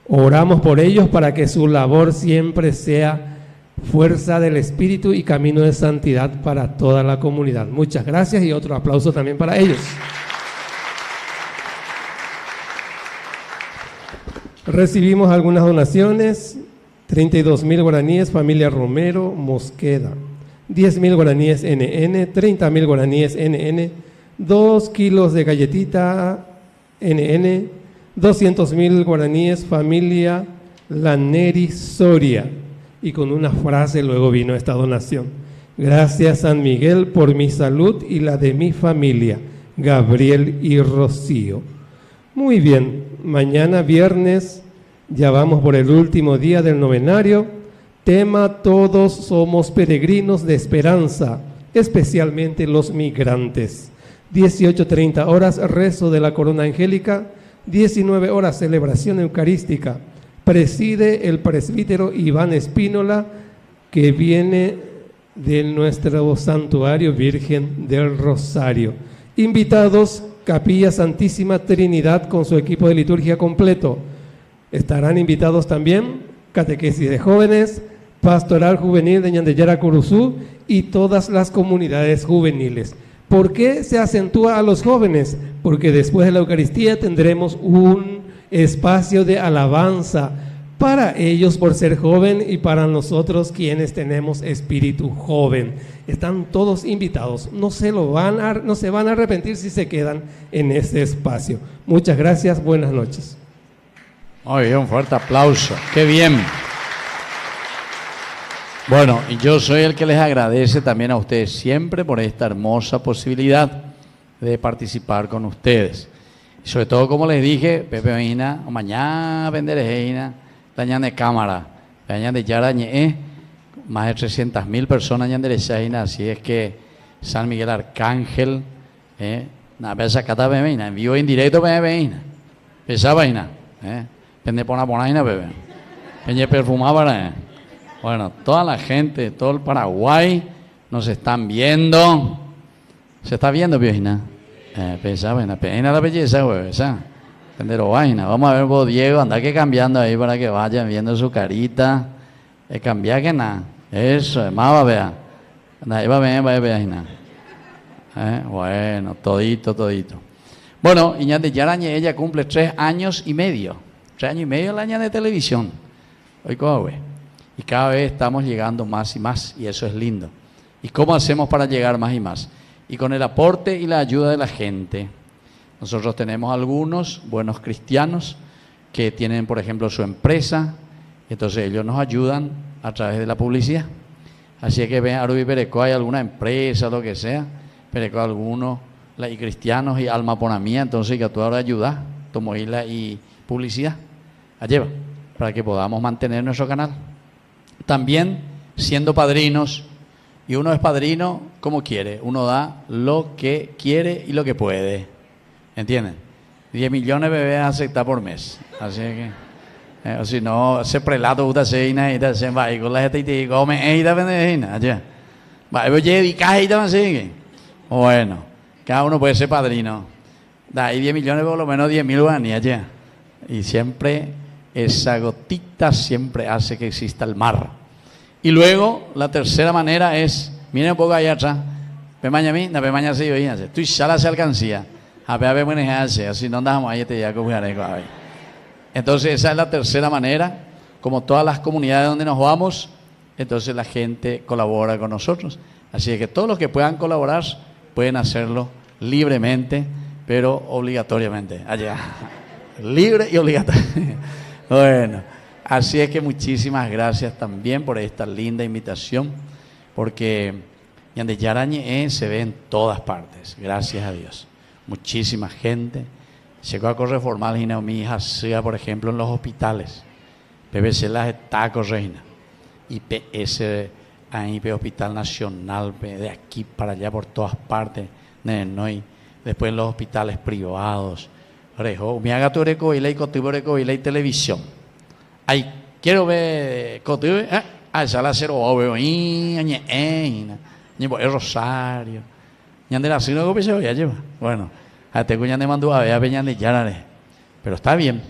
Oramos por ellos para que su labor siempre sea fuerza del Espíritu y camino de santidad para toda la comunidad. Muchas gracias y otro aplauso también para ellos. Recibimos algunas donaciones: 32,000 guaraníes, familia Romero, Mosqueda; 10,000 guaraníes NN, 30,000 guaraníes NN, 2 kilos de galletita NN, 200,000 guaraníes, familia Laneri Soria. Y con una frase luego vino esta donación: gracias San Miguel por mi salud y la de mi familia, Gabriel y Rocío. Muy bien, mañana viernes ya vamos por el último día del novenario. Tema: todos somos peregrinos de esperanza, especialmente los migrantes. 18:30 horas, rezo de la corona angélica. 19 horas, celebración eucarística. Preside el presbítero Iván Espínola, que viene de nuestro santuario Virgen del Rosario. Invitados: Capilla Santísima Trinidad con su equipo de liturgia completo. Estarán invitados también catequesis de jóvenes, pastoral juvenil de Ñandeyara Curzú y todas las comunidades juveniles. ¿Por qué se acentúa a los jóvenes? Porque después de la Eucaristía tendremos un espacio de alabanza para ellos por ser joven y para nosotros quienes tenemos espíritu joven. Están todos invitados, no se van a arrepentir si se quedan en este espacio. Muchas gracias, buenas noches. Muy bien, un fuerte aplauso, qué bien. Bueno, y yo soy el que les agradece también a ustedes siempre por esta hermosa posibilidad de participar con ustedes. Y sobre todo, como les dije, Pepe Meina, mañana vendereina, dañan de cámara, dañan de yarañe, más de 300,000 personas dañan de Shaina, así es que San Miguel Arcángel, na pesa cata Meina, en vivo en directo Pepe Meina, pesa vaina, pende pona ponaina Pepe, peñe perfumaba. Bueno, toda la gente, todo el Paraguay nos están viendo. ¿Se está viendo, Piojina? Pensaba, pena la belleza, güey, esa. Tendero vaina. Vamos a ver vos, Diego, anda que cambiando ahí para que vayan viendo su carita. Cambiar que nada. Eso, más va a ver. Anda, ahí va a ver, Bueno, todito. Bueno, y de Yarañe ella cumple 3 años y medio. 3 años y medio la año de televisión. Hoy cómo ve. Y cada vez estamos llegando más y más, y eso es lindo. ¿Y cómo hacemos para llegar más y más? Y con el aporte y la ayuda de la gente. Nosotros tenemos algunos buenos cristianos que tienen, por ejemplo, su empresa, entonces ellos nos ayudan a través de la publicidad. Así que ven, Arubi Pereco, hay alguna empresa, lo que sea, Pereco algunos, y cristianos y alma por mía, entonces que tú ahora ayudas, tomo isla y publicidad, lleva, para que podamos mantener nuestro canal. También siendo padrinos, y uno es padrino como quiere, uno da lo que quiere y lo que puede, ¿entienden? 10 millones de bebés aceptar por mes, así que, o si no, ese prelato gusta seina y te hacen, va, y con la gente y te come, y te vende, allá, va, y oye, y caja y te van a seguir. Bueno, cada uno puede ser padrino, da ahí 10 millones, por lo menos 10.000 guaraníes allá, y siempre esa gotita siempre hace que exista el mar. Y luego, la tercera manera es, miren un poco allá atrás, pemaña a mí, la pemaña se oía, tú ya la se alcancía, a ver, manejarse, así no andamos ahí, te ya que entonces esa es la tercera manera, como todas las comunidades donde nos vamos, entonces la gente colabora con nosotros, así que todos los que puedan colaborar, pueden hacerlo libremente, pero obligatoriamente, allá, libre y obligatorio. Bueno, así es que muchísimas gracias también por esta linda invitación, porque Yande Yarañe se ve en todas partes, gracias a Dios. Muchísima gente llegó a reformar mi hija sea, por ejemplo, en los hospitales. PBC las está reina. IPS, AIP, Hospital Nacional, de aquí para allá por todas partes. Después en los hospitales privados. Me haga tu recoila y cotibo recoila y televisión. Ay, quiero ver cotibo, esa la cero obvio, el Rosario. Ñande la signo que se voy a llevar. Bueno, a te cuñan de mandó a ver a peñan de Yarare. Pero está bien.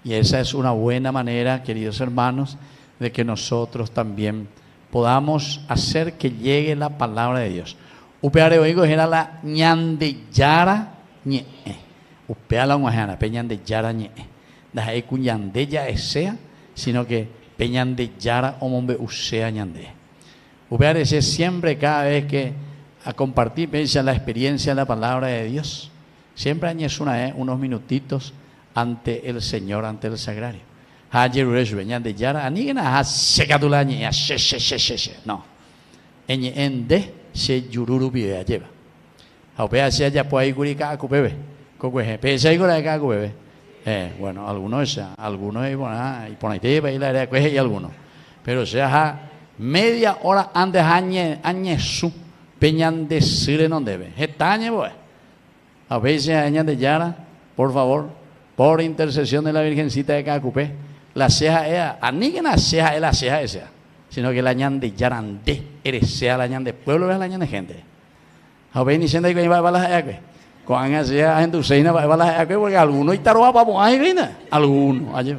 Y esa es una buena manera, queridos hermanos, de que nosotros también podamos hacer que llegue la palabra de Dios. Upeare oigo era la ñande yara ñe. Upea la guajana, peñan de yara ñe. Daje cuñande ya esea, sino que peñan de yara o mombe usea ñande. Upeare ese siempre cada vez que a compartir la experiencia de la palabra de Dios. Siempre añes unos minutitos ante el Señor, ante el sagrario. No. Ende se yururu pide lleva. Aupea se haya por ahí curica cupebe. Cocueje. Pese ahí cura de cupebe. Bueno, algunos y por ahí te va a ir la área y algunos. Pero sea media hora antes añe su peñan de sire no debe. Estañe pues. A veces añan de Yara, por favor, por intercesión de la Virgencita de Cacupé, la ceja ea, aníguen la ceja es la ceja esa, sino que la añan de Yarandé, eres sea la añan de pueblo, es la añan de gente. A veces ni siendo que va a las eaque, con esa gente useina va a las eaque, porque algunos y taroa papo, ay, reina, algunos, ayer,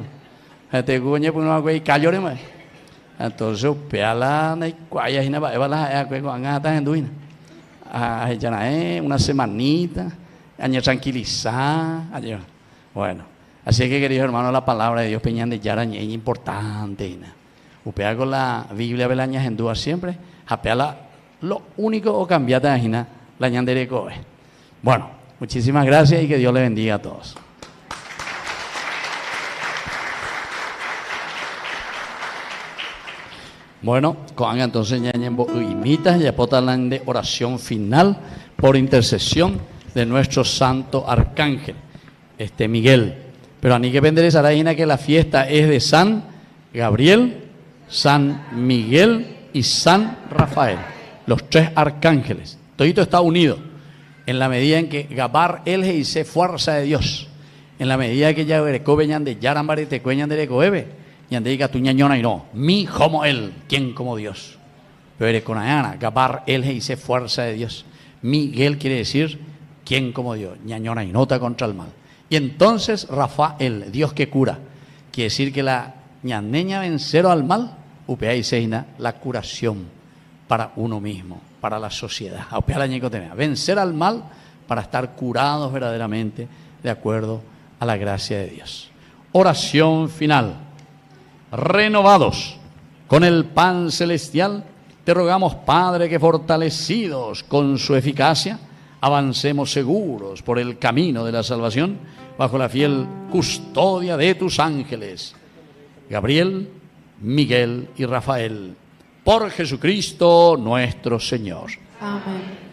este coño pues no y cayó más. Entonces, peala y cuaya y nada, va a las eaque con ata en duina. Ah, ya una semanita. Año tranquilizar, año. Bueno, así que queridos hermanos, la palabra de Dios peñan de Yarañe es importante. Upea con la Biblia belañas en duda siempre, apea lo único o cambiata la ñandere coe. Bueno, muchísimas gracias y que Dios le bendiga a todos. Bueno, con entonces ya imitas ya potalan de oración final por intercesión de nuestro santo arcángel, Miguel. Pero a mí que penderezará que la fiesta es de San Gabriel, San Miguel y San Rafael, los 3 arcángeles. Todito está unido en la medida en que Gabar Elge y se fuerza de Dios, en la medida que ya veñan de Yarambari te cueñan de Recoebe, y ande diga tu ñañona y no, mi como él, ¿quién como Dios? Pero con Ayana, Gabar Elge y se fuerza de Dios. Miguel quiere decir ¿quién como Dios? Ñañona y nota contra el mal. Y entonces Rafael, Dios que cura, quiere decir que la ñaneña vencero al mal, upea y seina la curación para uno mismo, para la sociedad. Upea la ñecotemea, vencer al mal para estar curados verdaderamente de acuerdo a la gracia de Dios. Oración final. Renovados con el pan celestial, te rogamos, Padre, que fortalecidos con su eficacia, avancemos seguros por el camino de la salvación, bajo la fiel custodia de tus ángeles, Gabriel, Miguel y Rafael, por Jesucristo nuestro Señor. Amén.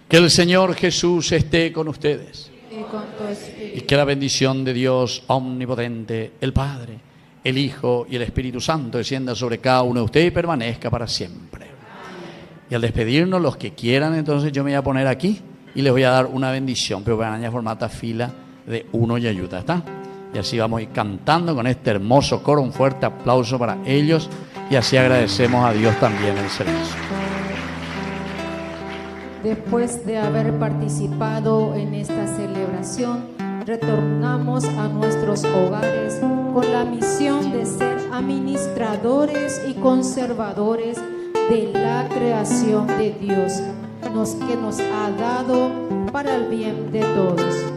Que el Señor Jesús esté con ustedes. Y con tu espíritu. Y que la bendición de Dios omnipotente, el Padre, el Hijo y el Espíritu Santo descienda sobre cada uno de ustedes y permanezca para siempre. Y al despedirnos, los que quieran, entonces yo me voy a poner aquí y les voy a dar una bendición, pero van a formar fila de uno y ayuda, ¿está? Y así vamos a ir cantando con este hermoso coro. Un fuerte aplauso para ellos y así agradecemos a Dios también el servicio. Después de haber participado en esta celebración, retornamos a nuestros hogares con la misión de ser administradores y conservadores de la creación de Dios, que nos ha dado para el bien de todos.